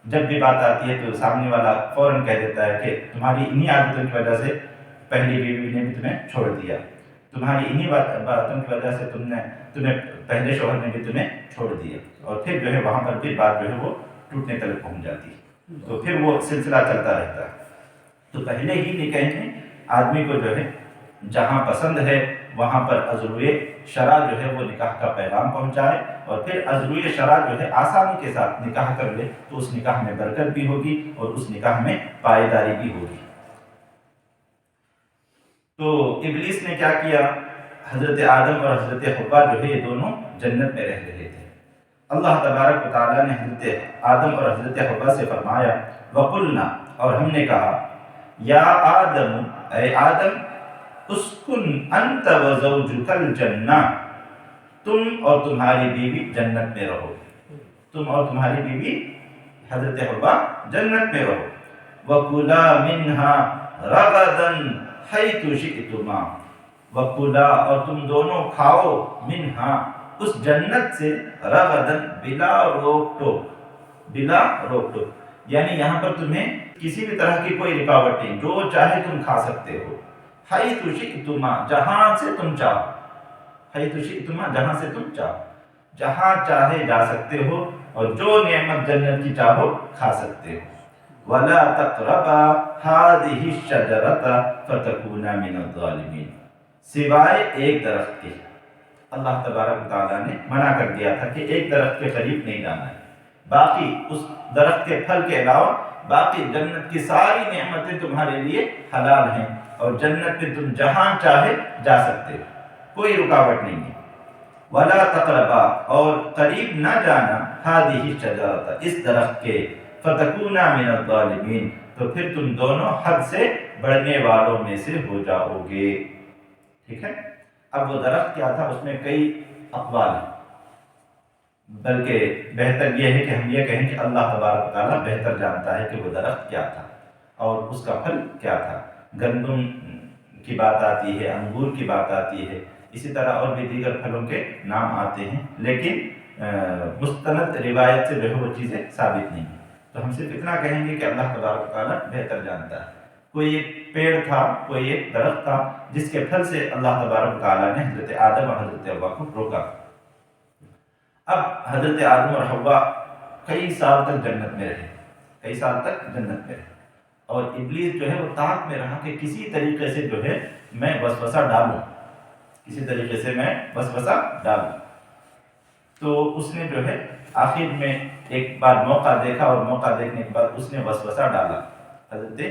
Speaker 2: جب بھی بات آتی ہے تو سامنے والا فوراً کہہ دیتا ہے کہ تمہاری انہی عادتوں کی وجہ سے پہلی بیوی نے بھی تمہیں چھوڑ دیا، تمہاری انہی باتوں کی وجہ سے تمہیں پہلے شوہر نے بھی تمہیں چھوڑ دیا، اور پھر جو ہے وہاں پر پھر بات جو ہے وہ ٹوٹنے تک پہنچ جاتی ہے، تو پھر وہ سلسلہ چلتا رہتا ہے۔ تو پہلے ہی نکاح میں آدمی کو جو ہے جہاں پسند ہے وہاں پر عذروِ شرع جو ہے وہ نکاح کا پیغام پہنچائے، اور پھر عذروِ شرع جو ہے آسانی کے ساتھ نکاح کر لے تو اس نکاح میں برکت بھی ہوگی اور اس نکاح میں پائیداری بھی ہوگی۔ تو ابلیس نے کیا کیا، حضرت آدم اور حضرت حوا جو ہے یہ دونوں جنت میں رہ رہے تھے۔ اللہ تبارک و تعالیٰ نے حضرت آدم اور حضرت حوا سے فرمایا وَقُلْنَا، اور ہم نے کہا یا آدم، اے آدم، اسکن انت وزوجک الجنہ، تم اور تمہاری بیوی جنت میں رہو، تم اور تمہاری بیوی حضرت حوا جنت میں رہو، وَكُلَا مِنْهَا رَغَدًا حَيْثُ شِئْتُمَا، وَكُلَا، اور تم دونوں کھاؤ، منہا اس جنت سے، رغدن بلا روک ٹوک، بلا روک ٹوک، یعنی یہاں پر تمہیں کسی بھی طرح کی کوئی رکاوٹ نہیں، جو چاہے تم کھا سکتے ہو، حیث شئتما، جہاں سے تم چاہو، حیث شئتما، جہاں سے تم چاہو، جہاں چاہے جا سکتے ہو اور جو نعمت جنت کی چاہو کھا سکتے ہو۔ وَلَا تَقْرَبَا هَٰذِهِ الشَّجَرَةَ فَتَكُونَا مِنَ الظَّالِمِينَ، سوائے ایک درخت کے، اللہ تبارک و تعالیٰ نے منع کر دیا تھا کہ ایک درخت کے قریب نہیں جانا ہے، باقی اس درخت کے پھل کے علاوہ باقی جنت کی ساری نعمتیں تمہارے لیے حلال ہیں، اور جنت میں تم جہاں چاہے جا سکتے ہو، کوئی رکاوٹ نہیں ہے۔ وَلَا تَقْرَبَا، اور قریب نہ جانا، هَٰذِهِ الشَّجَرَةَ، اس درخت کے، فَتَكُونَا مِنَ الظَّالِمِينَ، تو پھر تم دونوں حد سے بڑھنے والوں میں سے ہو جاؤ گے۔ ٹھیک ہے، اب وہ درخت کیا تھا اس میں کئی اقوال ہیں، بلکہ بہتر یہ ہے کہ ہم یہ کہیں کہ اللہ تبارک و تعالیٰ بہتر جانتا ہے کہ وہ درخت کیا تھا اور اس کا پھل کیا تھا۔ گندم کی بات آتی ہے، انگور کی بات آتی ہے، اسی طرح اور بھی دیگر پھلوں کے نام آتے ہیں، لیکن مستند روایت سے جو ہے وہ چیزیں ثابت نہیں ہیں، تو ہم صرف اتنا کہیں گے کہ اللہ تبارک و تعالیٰ بہتر جانتا ہے۔ کوئی ایک پیڑ تھا، کوئی ایک درخت تھا جس کے پھل سے اللہ تبارک و تعالیٰ نے حضرت آدم اور حضرت حوا کو روکا۔ اب حضرت آدم اور حوا کئی سال تک جنت میں رہے، کئی سال تک جنت میں رہے، اور ابلیس جو ہے وہ طاق میں رہا کہ کسی طریقے سے جو ہے میں وسوسہ ڈالوں، کسی طریقے سے میں وسوسہ ڈالوں۔ تو اس نے جو ہے آخر میں ایک بار موقع دیکھا، اور موقع دیکھنے کے بعد اس نے وسوسہ ڈالا حضرت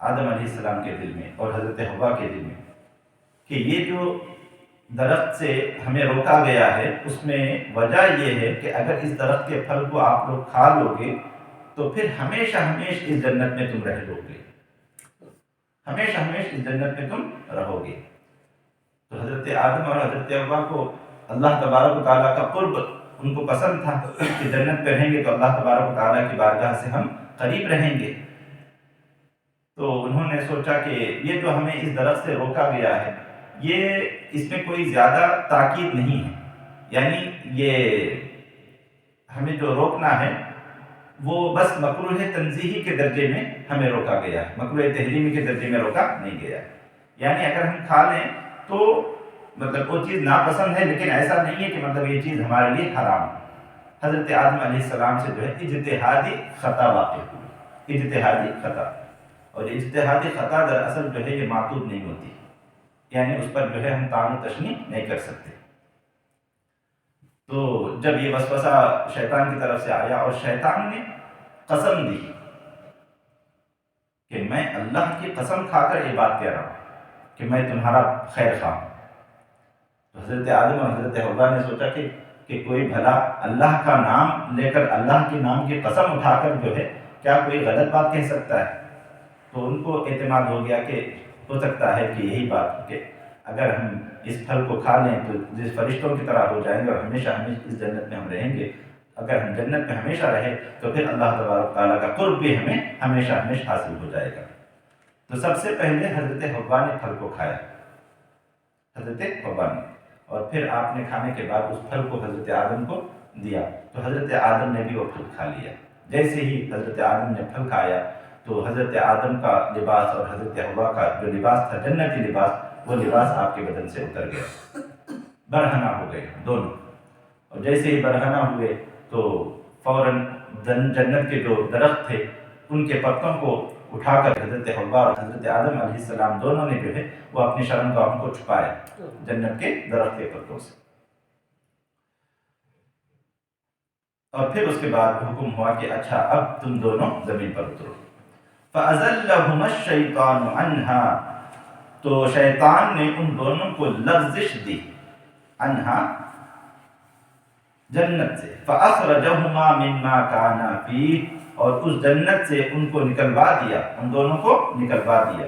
Speaker 2: آدم علیہ السلام کے دل میں اور حضرت حوا کے دل میں کہ یہ جو درخت سے ہمیں روکا گیا ہے اس میں وجہ یہ ہے کہ اگر اس درخت کے پھل کو آپ لوگ کھا لو گے تو پھر ہمیشہ ہمیشہ اس جنت میں تم رہ لو گے، ہمیشہ ہمیشہ اس جنت میں تم رہو گے۔ تو حضرت آدم اور حضرت حوا کو اللہ تبارک و تعالیٰ کا قرب ان کو پسند تھا کہ جنت پہ رہیں گے تو اللہ تبارک و تعالیٰ کی بارگاہ سے ہم قریب رہیں گے، تو انہوں نے سوچا کہ یہ جو ہمیں اس درخت سے روکا گیا ہے یہ اس میں کوئی زیادہ تاکید نہیں ہے، یعنی یہ ہمیں جو روکنا ہے وہ بس مکروہ تنزیہی کے درجے میں ہمیں روکا گیا ہے، مکروہ تحریمی کے درجے میں روکا نہیں گیا ہے، یعنی اگر ہم کھا لیں تو مطلب وہ چیز ناپسند ہے، لیکن ایسا نہیں ہے کہ مطلب یہ چیز ہمارے لیے حرام ہے۔ حضرت آدم علیہ السلام سے جو ہے اجتہادی خطا واقع ہوئی، اجتہادی خطا، اور اجتہادی خطا دراصل جو ہے یہ معتوب نہیں ہوتی، یعنی اس پر جو ہے ہم طعن و تشنیع نہیں کر سکتے۔ تو جب یہ وسوسہ شیطان کی طرف سے آیا اور شیطان نے قسم دی کہ میں اللہ کی قسم کھا کر یہ بات کہہ رہا ہوں کہ میں تمہارا خیر خواہ ہوں، تو حضرت آدم اور حضرت حوا نے سوچا کہ کوئی بھلا اللہ کا نام لے کر، اللہ کے نام کی قسم اٹھا کر جو ہے کیا کوئی غلط بات کہہ سکتا ہے؟ تو ان کو اعتماد ہو گیا کہ ہو سکتا ہے کہ یہی بات کہ اگر ہم اس پھل کو کھا لیں تو جس فرشتوں کی طرح ہو جائیں گے اور ہمیشہ ہمیشہ اس جنت میں ہم رہیں گے، اگر ہم جنت میں ہمیشہ رہے تو پھر اللہ تبارک تعالیٰ کا قرب بھی ہمیں ہمیشہ ہمیشہ حاصل ہو جائے گا۔ تو سب سے پہلے حضرت حوا نے پھل کو کھایا، حضرت حوا نے، اور پھر آپ نے کھانے کے بعد اس پھل کو حضرت آدم کو دیا، تو حضرت آدم نے بھی وہ پھل کھا لیا۔ جیسے ہی حضرت آدم نے پھل کھایا تو حضرت آدم کا لباس اور حضرت حوا کا جو لباس تھا جنتی لباس، وہ لباس آپ کے بدن سے اتر گیا، برہنہ ہو گئے دونوں. اور جیسے ہی برہنہ ہوئے تو فوراً جنت کے جو درخت تھے ان کے پتوں کو اٹھا کر حضرت حوا اور حضرت آدم علیہ السلام دونوں نے جو ہے وہ اپنی شرمگاہوں کو چھپایا جنت کے درخت کے پتوں سے. اور پھر اس کے بعد حکم ہوا کہ اچھا اب تم دونوں زمین پر اترو. فَأَزَلَّهُمَا الشَّيْطَانُ عَنْهَا، تو شیطان نے ان دونوں کو لغزش دی، عنہا جنت سے، فَأَخْرَجَهُمَا مِمَّا كَانَا فِيهِ، اور اس جنت سے ان کو نکلوا دیا، ان دونوں کو نکلوا دیا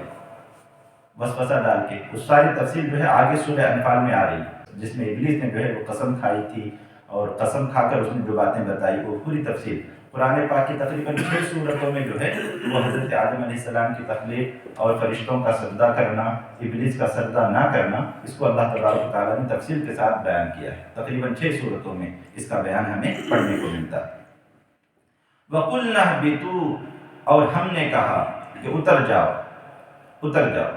Speaker 2: وسوسہ ڈال کے. اس ساری تفصیل جو ہے آگے سورہ انفال میں آ رہی ہے، جس میں ابلیس نے جو ہے وہ قسم کھائی تھی اور قسم کھا کر اس نے جو باتیں بتائی وہ پوری تفصیل قرآن پاک کی تقریباً 6 سورتوں میں جو ہے وہ حضرت آدم علیہ السلام کی تخلیق اور فرشتوں کا سجدہ کرنا، ابلیس کا سجدہ نہ کرنا، اس کو اللہ تبارک و تعالیٰ نے تفصیل کے ساتھ بیان کیا ہے. تقریباً 6 سورتوں میں اس کا بیان ہمیں پڑھنے کو ملتا ہے. وَقُلْنَا اهْبِطُوا، اور ہم نے کہا کہ اتر جاؤ، اتر جاؤ.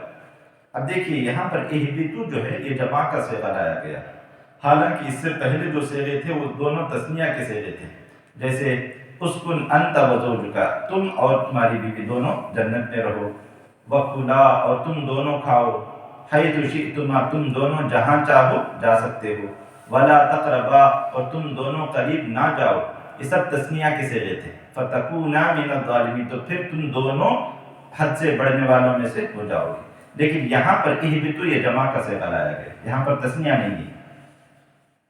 Speaker 2: اب دیکھیے یہاں پر اہبطوا جو ہے یہ جمع کا صیغہ لایا گیا، حالانکہ اس سے پہلے جو صیغے تھے وہ دونوں تثنیہ کے صیغے تھے. جیسے اسکن انت وزوجک، تم اور تمہاری بیوی دونوں جنت میں رہو، وکلا، اور تم دونوں کھاؤ، حیث شئتما، تم دونوں جہاں چاہو جا سکتے ہو، ولا تقربا، اور تم دونوں قریب نہ جاؤ. یہ سب تثنیہ کے صیغے تھے. فتکونا من الظالمین، تو پھر تم دونوں حد سے بڑھنے والوں میں سے ہو جاؤ گے. لیکن یہاں پر اہبطوا یہ جمع کا صیغہ لایا گیا، یہاں پر تثنیہ نہیں ہے.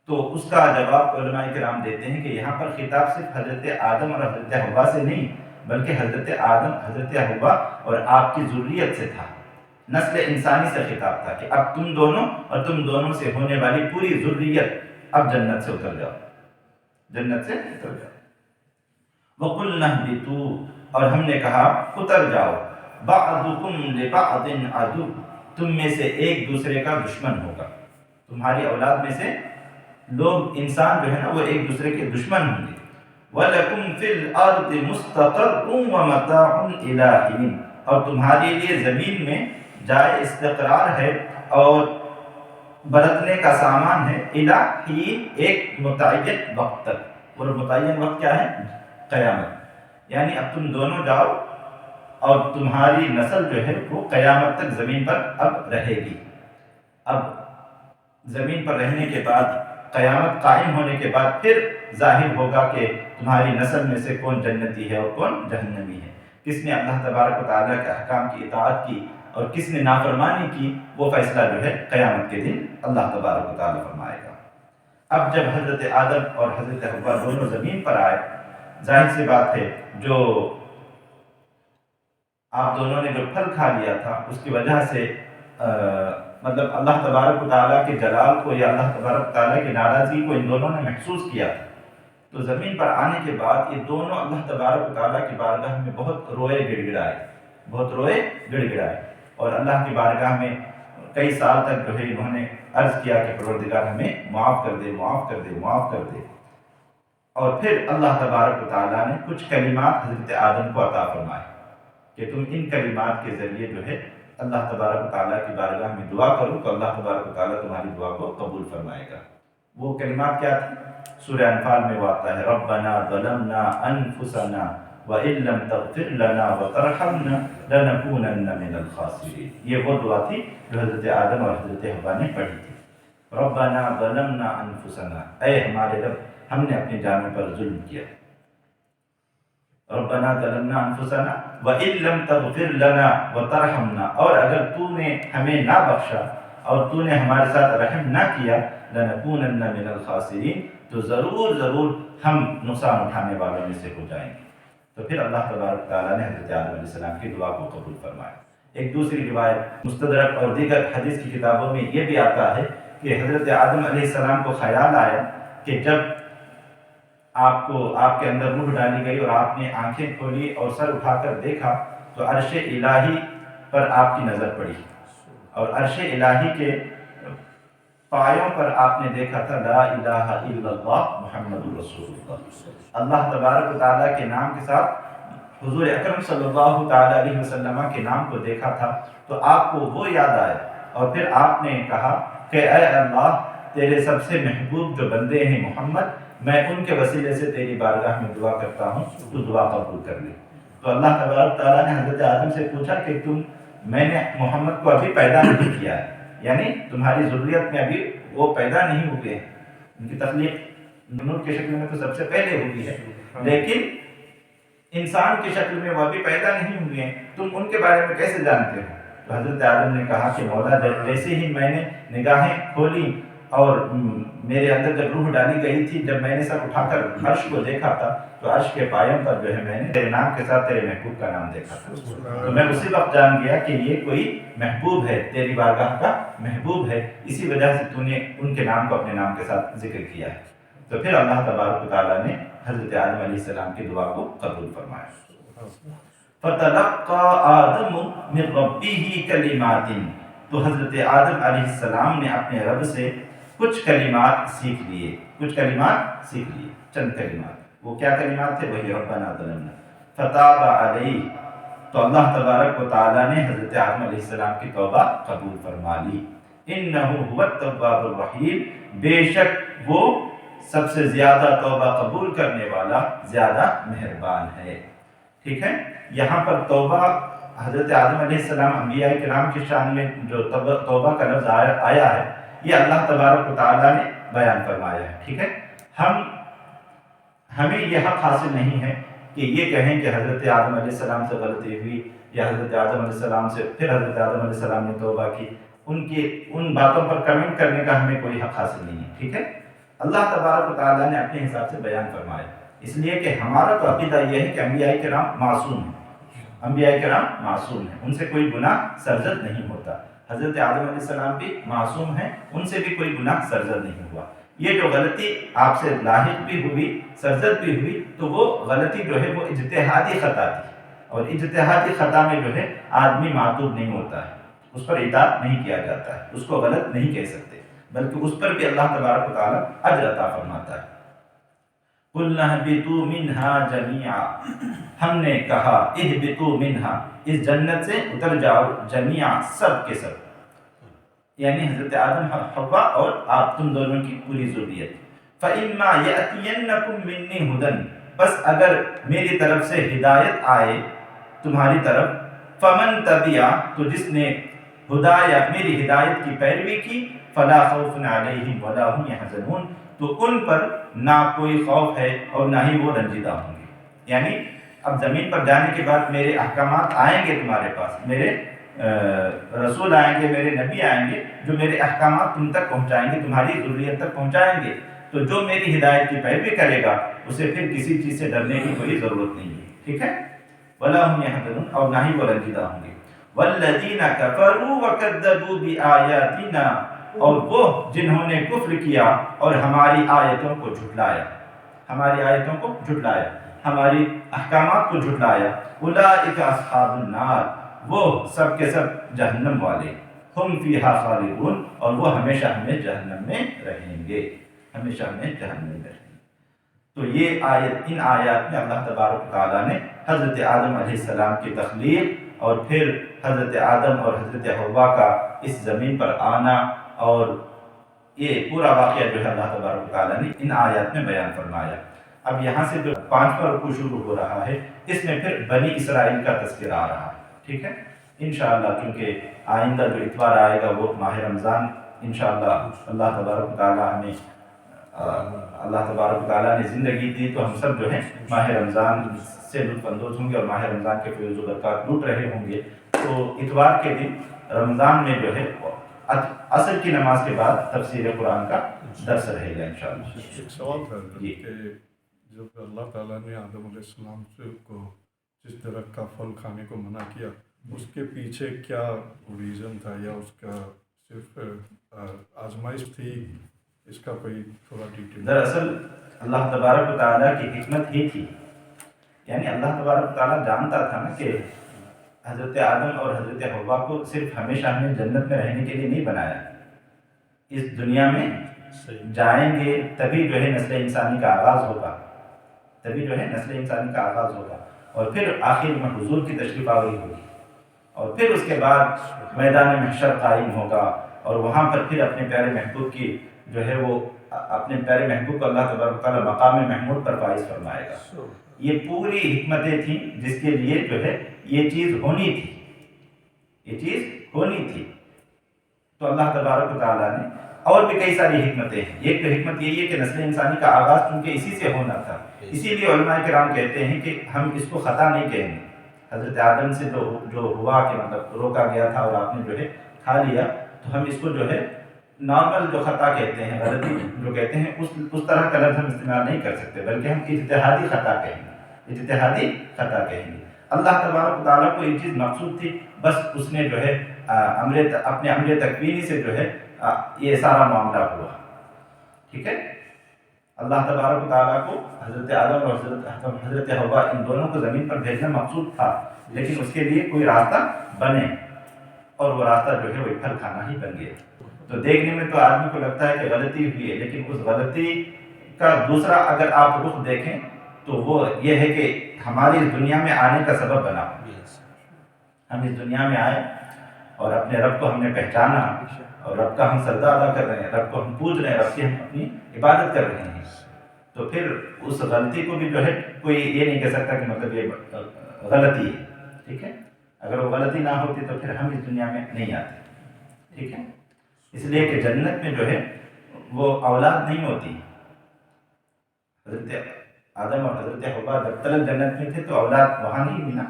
Speaker 2: تو اس کا جواب علماء کرام دیتے ہیں کہ یہاں پر خطاب صرف حضرت آدم اور حضرت حوا سے نہیں بلکہ حضرت آدم، حضرت حوا اور آپ کی ذریت سے تھا، نسل انسانی سے خطاب تھا کہ اب تم دونوں اور تم دونوں سے ہونے والی پوری ذریت اب جنت سے اتر جاؤ، جنت سے اتر جاؤ. وَقُلْنَا اهْبِطُوا، اور ہم نے کہا اتر جاؤ، بَعْضُكُمْ لِبَعْضٍ عَدُوٌّ، تم میں سے ایک دوسرے کا دشمن ہوگا. تمہاری اولاد میں سے لوگ انسان جو ہے نا وہ ایک دوسرے کے دشمن ہوں گے. وَلَكُمْ فِي الْأَرْضِ مُسْتَقَرٌّ وَمَتَاعٌ إِلَىٰ حِينٍ، اور تمہارے لیے زمین میں جائے استقرار ہے اور برتنے کا سامان ہے، إِلَىٰ حِينٍ، ایک متعین وقت تک. اور متعین وقت کیا ہے؟ قیامت. یعنی اب تم دونوں جاؤ اور تمہاری نسل جو ہے وہ قیامت تک زمین پر اب رہے گی. اب زمین پر رہنے کے بعد، قیامت قائم ہونے کے بعد پھر ظاہر ہوگا کہ تمہاری نسل میں سے کون جنتی ہے اور کون جہنمی ہے، کس نے اللہ تبارک و تعالیٰ کے احکام کی اطاعت کی اور کس نے نافرمانی کی. وہ فیصلہ جو ہے قیامت کے دن اللہ تبارک و تعالیٰ فرمائے گا. اب جب حضرت آدم اور حضرت حوا دونوں زمین پر آئے، ظاہر سی بات ہے جو آپ دونوں نے جو پھل کھا لیا تھا اس کی وجہ سے مطلب اللہ تبارک و تعالیٰ کے جلال کو یا اللہ تبارک و تعالیٰ کی ناراضگی کو ان دونوں نے محسوس کیا تھا. تو زمین پر آنے کے بعد یہ دونوں اللہ تبارک و تعالیٰ کی بارگاہ میں بہت روئے گڑ گڑائے، بہت روئے گڑ گڑائے، اور اللہ کی بارگاہ میں کئی سال تک جو ہے انہوں نے عرض کیا کہ پروردگار ہمیں معاف کر دے، معاف کر دے، معاف کر دے. اور پھر اللہ تبارک و تعالیٰ نے کچھ کلمات حضرت آدم کو عطا فرمائے کہ تم ان کلمات کے ذریعے جو ہے اللہ تبارک و تعالیٰ کی بارگاہ میں دعا کرو تو اللہ تبارک و تعالیٰ تمہاری دعا کو قبول فرمائے گا. وہ کلمات کیا تھے؟ سورہ انفال میں وہ آتا ہے، ربنا ظلمنا انفسنا وَإِن لَّمْ تَغْفِرْ لَنَا وَتَرْحَمْنَا لَنَكُونَنَّ مِنَ الْخَاسِرِينَ. یہ وہ دعا تھی جو حضرت آدم اور حضرت حوا نے پڑھی تھی. ربنا ظلمنا انفسنا، اے ہمارے رب ہم نے اپنی جانوں پر ظلم کیا. ربنا ظلمنا انفسنا وَإِن لَّمْ تَغْفِرْ لَنَا وَتَرْحَمْنَا، اور اگر تو نے ہمیں نہ بخشا اور تو نے ہمارے ساتھ رحم نہ کیا، لَنَكُونَنَّ مِنَ الْخَاسِرِينَ، تو ضرور ضرور ہم نقصان اٹھانے والوں میں سے ہو جائیں گے. تو پھر اللہ تبارک تعالیٰ نے حضرت آدم علیہ السلام کی دعا کو قبول فرمایا. ایک دوسری روایت مستدرک اور دیگر حدیث کی کتابوں میں یہ بھی آتا ہے کہ حضرت آدم علیہ السلام کو خیال آیا کہ جب آپ کے اندر روح ڈالی گئی اور آپ نے آنکھیں کھولی اور سر اٹھا کر دیکھا تو عرش الہی پر آپ کی نظر پڑی، اور عرش الہی کے پایوں پر آپ نے دیکھا تھا لا الہ الا اللہ محمد رسول اللہ، اللہ تبارک و تعالیٰ کے نام کے ساتھ حضور اکرم صلی اللہ تعالیٰ علیہ وسلم کے نام کو دیکھا تھا، تو آپ کو وہ یاد آیا اور پھر آپ نے کہا کہ اے اللہ تیرے سب سے محبوب جو بندے ہیں محمد، میں ان کے وسیلے سے تیری بارگاہ میں دعا کرتا ہوں، تو دعا قبول کر لے۔ تو اللہ تبارک تعالیٰ نے حضرت آدم سے پوچھا کہ میں نے محمد کو ابھی پیدا نہیں کیا ہے، یعنی تمہاری ذریت میں ابھی وہ پیدا نہیں ہوئے ہیں، ان کی تخلیق نور کی شکل میں تو سب سے پہلے ہوئی ہے، لیکن انسان کی شکل میں وہ ابھی پیدا نہیں ہوئے ہیں، تم ان کے بارے میں کیسے جانتے ہو؟ تو حضرت آدم نے کہا کہ مولا جیسے ہی میں نے نگاہیں کھولی اور میرے اندر جب روح ڈالی گئی تھی، جب میں نے سر اٹھا کر عرش کو دیکھا تھا تو عرش کے پایوں پر جو ہے میں نے تیرے نام کے ساتھ تیرے محبوب کا نام دیکھا تھا، تو میں اسی وقت جان گیا کہ یہ کوئی محبوب ہے، تیری بارگاہ کا محبوب ہے، اسی وجہ سے تو نے ان کے نام کو اپنے نام کے ساتھ ذکر کیا ہے۔ تو پھر اللہ تبارک و تعالیٰ نے حضرت آدم علیہ السلام کی دعا کو قبول فرمایا۔ فَتَلَقَّى آدَمُ مِن رَبِّهِ كَلِمَاتٍ، تو حضرت آدم علیہ السلام نے اپنے رب سے کچھ کلمات سیکھ لیے، چند کلمات۔ وہ کیا کلمات تھے؟ وہی ربنا ظلمنا، فتاب علیہ، تو اللہ تبارک و تعالیٰ نے حضرت آدم علیہ السلام کی توبہ قبول فرما لی۔ انہ هو التواب الرحیم، بے شک وہ سب سے زیادہ توبہ قبول کرنے والا، زیادہ مہربان ہے۔ ٹھیک ہے، یہاں پر توبہ حضرت آدم علیہ السلام انبیاء کرام کی شان میں جو توبہ کا لفظ آیا ہے، یہ اللہ تبارک و تعالیٰ نے بیان فرمایا ہے۔ ٹھیک ہے، ہمیں یہ حق حاصل نہیں ہے کہ یہ کہیں کہ حضرت آدم علیہ السلام سے غلطی ہوئی، یا حضرت آدم علیہ السلام سے پھر حضرت آدم علیہ السلام نے توبہ کی، ان باتوں پر کمنٹ کرنے کا ہمیں کوئی حق حاصل نہیں ہے۔ ٹھیک ہے، اللہ تبارک و تعالیٰ نے اپنے حساب سے بیان فرمایا، اس لیے کہ ہمارا تو عقیدہ یہ ہے کہ انبیاء کرام معصوم ہیں، انبیاء کرام معصوم ہیں، ان سے کوئی گناہ سرزد نہیں ہوتا۔ حضرت آدم علیہ السلام بھی معصوم ہیں، ان سے بھی کوئی گناہ سرزد نہیں ہوا۔ یہ جو غلطی آپ سے لاحق بھی ہوئی، سرزد بھی ہوئی، تو وہ غلطی جو ہے وہ اجتہادی خطا تھی، اور اجتہادی خطا میں جو ہے آدمی معتوب نہیں ہوتا ہے، اس پر اطاعت نہیں کیا جاتا ہے، اس کو غلط نہیں کہہ سکتے، بلکہ اس پر بھی اللہ تبارک و تعالیٰ اجر عطا فرماتا ہے۔ قُلْنَا اهْبِطُوا مِنْهَا جَمِيعًا، ہم نے کہا اهْبِطُوا مِنْهَا، اس جنت سے اتر جاؤ، جمیعا، سب کے سب، یعنی حضرت آدم حوا اور آپ تم دونوں کی پوری ذریت۔ فَإِمَّا يَأْتِيَنَّكُم مِّنِّي هُدًى، بس اگر میری طرف سے ہدایت آئے تمہاری طرف، فَمَن تَبِعَ، تو جس نے ہدایہ میری ہدایت کی پیروی کی، فَلَا خَوْفٌ عَلَيْهِمْ وَلَا هُمْ يَحْزَنُونَ، تو ان پر نہ کوئی خوف ہے اور نہ ہی وہ رنجیدہ ہوں گے۔ یعنی اب زمین پر جانے کے بعد میرے احکامات آئیں گے تمہارے پاس، میرے رسول آئیں گے، میرے نبی آئیں گے، جو میرے احکامات تم تک پہنچائیں گے، تمہاری ذریت تک پہنچائیں گے، تو جو میری ہدایت کی پیروی کرے گا اسے پھر کسی چیز سے ڈرنے کی کوئی ضرورت نہیں ہے۔ ٹھیک ہے، وَلَا هُمْ يَحْزَنُونَ، اور نہ ہی وہ رنجیدہ ہوں گے۔ وَالَّذِينَ كَفَرُوا وَكَذَّبُوا بِآيَاتِنَا، اور وہ جنہوں نے کفر کیا اور ہماری آیتوں کو جھٹلایا، ہماری آیتوں کو جھٹلایا، ہماری احکامات کو جھٹلایا، اولئک اصحاب النار، وہ سب کے سب جہنم والے، ہم فیہا خالدون، اور وہ ہمیشہ ہمیں جہنم میں رہیں گے، ہمیشہ ہمیں جہنم میں رہیں گے۔ تو یہ آیت، ان آیات میں اللہ تبارک تعالیٰ نے حضرت آدم علیہ السلام کی تخلیق اور پھر حضرت آدم اور حضرت حوا کا اس زمین پر آنا اور یہ پورا واقعہ جو ہے اللہ تبارک تعالیٰ نے ان آیات میں بیان فرمایا۔ اب یہاں سے جو 5واں رکوع شروع ہو رہا ہے، اس میں پھر بنی اسرائیل کا تذکرہ آ رہا ہے۔ ٹھیک ہے، انشاءاللہ چونکہ آئندہ جو اتوار آئے گا وہ ماہ رمضان، انشاءاللہ اللہ تبارک تعالیٰ ہمیں اللہ تبارک تعالیٰ نے زندگی دی تو ہم سب جو ہیں ماہ رمضان سے لطف اندوز ہوں گے اور ماہ رمضان کے فیض و برکات لوٹ رہے ہوں گے۔ تو اتوار کے دن رمضان میں جو ہے عصر کی نماز کے بعد تفسیر قرآن کا درس رہے گا انشاءاللہ۔
Speaker 3: ایک سوال تھا کہ جب اللہ تعالیٰ نے آدم علیہ السلام کو جس درخت کا پھل کھانے کو منع کیا، اس کے پیچھے کیا ریزن تھا، یا اس کا صرف آزمائش تھی؟ اس کا کوئی تھوڑا ڈیٹیل۔
Speaker 2: دراصل اللہ تبارک و تعالیٰ کی حکمت ہی تھی، یعنی اللہ تبارک و تعالیٰ جانتا تھا نا کہ حضرت آدم اور حضرت حوا کو صرف ہمیشہ ہمیں جنت میں رہنے کے لیے نہیں بنایا، اس دنیا میں جائیں گے تبھی جو ہے نسل انسانی کا آغاز ہوگا، تبھی جو ہے نسل انسانی کا آغاز ہوگا، اور پھر آخر میں حضور کی تشریف آوری ہوگی، اور پھر اس کے بعد میدان محشر قائم ہوگا، اور وہاں پر پھر اپنے پیارے محبوب کی جو ہے وہ اپنے پیارے محبوب کو اللہ تبارک و تعالیٰ مقام محمود پر فائز فرمائے گا۔ یہ پوری حکمتیں تھیں جس کے لیے جو ہے یہ چیز ہونی تھی، یہ چیز ہونی تھی۔ تو اللہ تبارک و تعالیٰ نے اور بھی کئی ساری حکمتیں ہیں۔ ایک تو حکمت یہی ہے کہ نسل انسانی کا آغاز چونکہ اسی سے ہونا تھا، اسی لیے علماء کرام کہتے ہیں کہ ہم اس کو خطا نہیں کہیں گے۔ حضرت آدم سے جو ہوا کہ مطلب روکا گیا تھا اور آپ نے جو ہے کھا لیا، تو ہم اس کو جو ہے نارمل جو خطا کہتے ہیں، غلطی جو کہتے ہیں، اس طرح کا لفظ ہم استعمال نہیں کر سکتے، بلکہ ہم اجتہادی خطا کہیں گے، اجتہادی خطا کہیں گے۔ اللہ تبارک و تعالیٰ کو یہ چیز مقصود تھی، بس اس نے جو ہے اپنے امر تکوینی سے جو ہے یہ سارا معاملہ ہوا، ٹھیک ہے۔ اللہ تبارک و تعالیٰ کو حضرت آدم اور حضرت حوا ان دونوں کو زمین پر بھیجنا مقصود تھا، لیکن اس کے لیے کوئی راستہ بنے، اور وہ راستہ جو ہے وہ پھل کھانا ہی بن گیا۔ تو دیکھنے میں تو آدمی کو لگتا ہے کہ غلطی ہوئی ہے، لیکن اس غلطی کا دوسرا اگر آپ رخ دیکھیں تو وہ یہ ہے کہ ہماری اس دنیا میں آنے کا سبب بنا۔ ہم اس دنیا میں آئے اور اپنے رب کو ہم نے پہچانا، اور رب کا ہم سجدہ ادا کر رہے ہیں، رب کو ہم پوج رہے ہیں، رب کی ہم اپنی عبادت کر رہے ہیں، تو پھر اس غلطی کو بھی جو ہے کوئی یہ نہیں کہہ سکتا کہ مطلب یہ غلطی ہے، ٹھیک ہے۔ اگر وہ غلطی نہ ہوتی تو پھر ہم اس دنیا میں نہیں آتے، ٹھیک ہے۔ اس لیے کہ جنت میں جو ہے وہ اولاد نہیں ہوتی۔ حضرت آدم اور حضرت حوا جب تک جنت میں تھے تو اولاد وہاں نہیں ملا،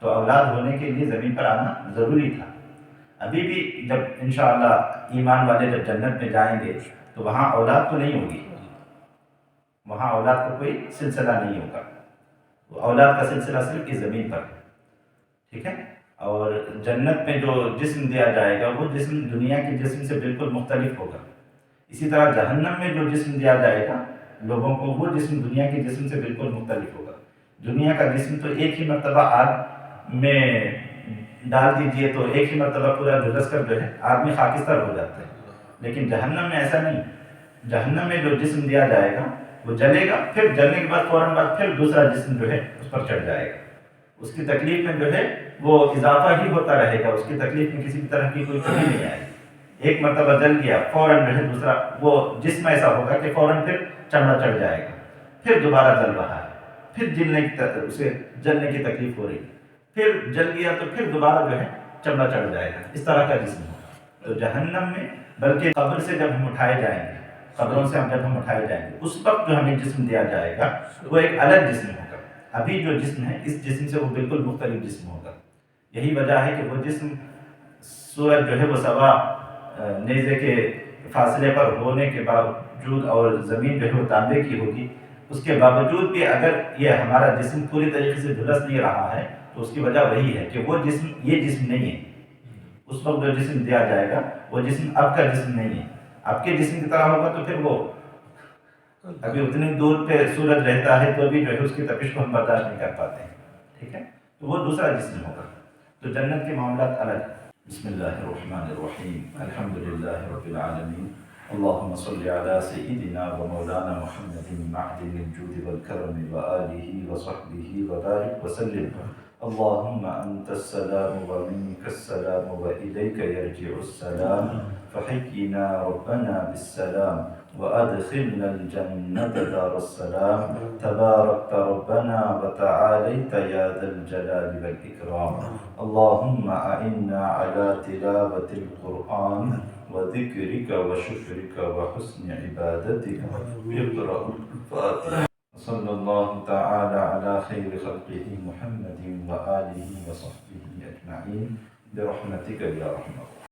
Speaker 2: تو اولاد ہونے کے لیے زمین پر آنا ضروری تھا۔ ابھی بھی جب انشاءاللہ ایمان والے جب جنت میں جائیں گے تو وہاں اولاد تو نہیں ہوگی، وہاں اولاد کا کوئی سلسلہ نہیں ہوگا، وہ اولاد کا سلسلہ صرف اس زمین پر ہے، ٹھیک ہے۔ اور جنت میں جو جسم دیا جائے گا وہ جسم دنیا کے جسم سے بالکل مختلف ہوگا۔ اسی طرح جہنم میں جو جسم دیا جائے گا لوگوں کو، وہ جسم دنیا کے جسم سے بالکل مختلف ہوگا۔ دنیا کا جسم تو ایک ہی مرتبہ آگ میں ڈال دیجئے تو ایک ہی مرتبہ پورا جھلس کر جو ہے آدمی خاکستر ہو جاتا ہے، لیکن جہنم میں ایسا نہیں۔ جہنم میں جو جسم دیا جائے گا وہ جلے گا، پھر جلنے کے بعد فوراً بعد پھر دوسرا جسم جو ہے اس پر چڑھ جائے گا۔ اس کی تکلیف میں جو ہے وہ اضافہ ہی ہوتا رہے گا، اس کی تکلیف میں کسی بھی طرح کی کوئی کمی نہیں آئے گی۔ ایک مرتبہ جل گیا، فوراً جو ہے دوسرا وہ جسم ایسا ہوگا کہ فوراً پھر چمڑا چڑھ جائے گا، پھر دوبارہ جل رہا ہے، پھر اسے جلنے کی تکلیف ہو رہی ہے، پھر جل گیا تو پھر دوبارہ جو ہے چمڑا چڑھ جائے گا، اس طرح کا جسم ہوگا۔ تو جہنم میں بلکہ قبر سے جب ہم اٹھائے جائیں گے، قبروں سے جب ہم اٹھائے جائیں گے، اس وقت جو ہمیں جسم دیا جائے گا وہ ایک الگ جسم ہوگا۔ ابھی جو جسم ہے اس جسم سے وہ بالکل مختلف جسم ہوگا۔ یہی وجہ ہے کہ وہ جسم سورج جو ہے وہ سوا نیزے کے فاصلے پر ہونے کے باوجود اور زمین جو ہے وہ تانبے کی ہوگی، اس کے باوجود بھی اگر یہ ہمارا جسم پوری طریقے سے جھلس نہیں رہا ہے تو اس کی وجہ وہی ہے کہ وہ جسم یہ جسم نہیں ہے۔ اس وقت جو جسم دیا جائے گا وہ جسم اب کا جسم نہیں ہے، اب کے جسم کی طرح ہوگا تو پھر وہ ابھی اتنی دور پہ سورج رہتا ہے تو بھی جو ہے اس کی تپش کو ہم برداشت نہیں کر پاتے ہیں، ٹھیک ہے، تو وہ دوسرا جسم ہوگا۔ تو جنت کے معاملات الگ۔ بسم اللہ الرحمن الرحیم، الحمدللہ رب العالمین، اللہم صلی علی سیدنا و مولانا محمد معدن الجود والکرم وآلہ وصحبہ وبارک وسلم۔ اللہم انت السلام ومنک السلام وإلیک یرجع السلام، فحینا ربنا بالسلام وأدخلنا الجنة دار السلام، تباركت ربنا وتعاليت يا ذا الجلال والإكرام۔ اللهم أعنا على تلاوة القرآن وذكرك وشكرك وحسن عبادتك، اقرأ الفاتحة۔ صلى الله تعالى على خير خلقه محمد وآله وصحبه أجمعين برحمتك يا رحمة الله۔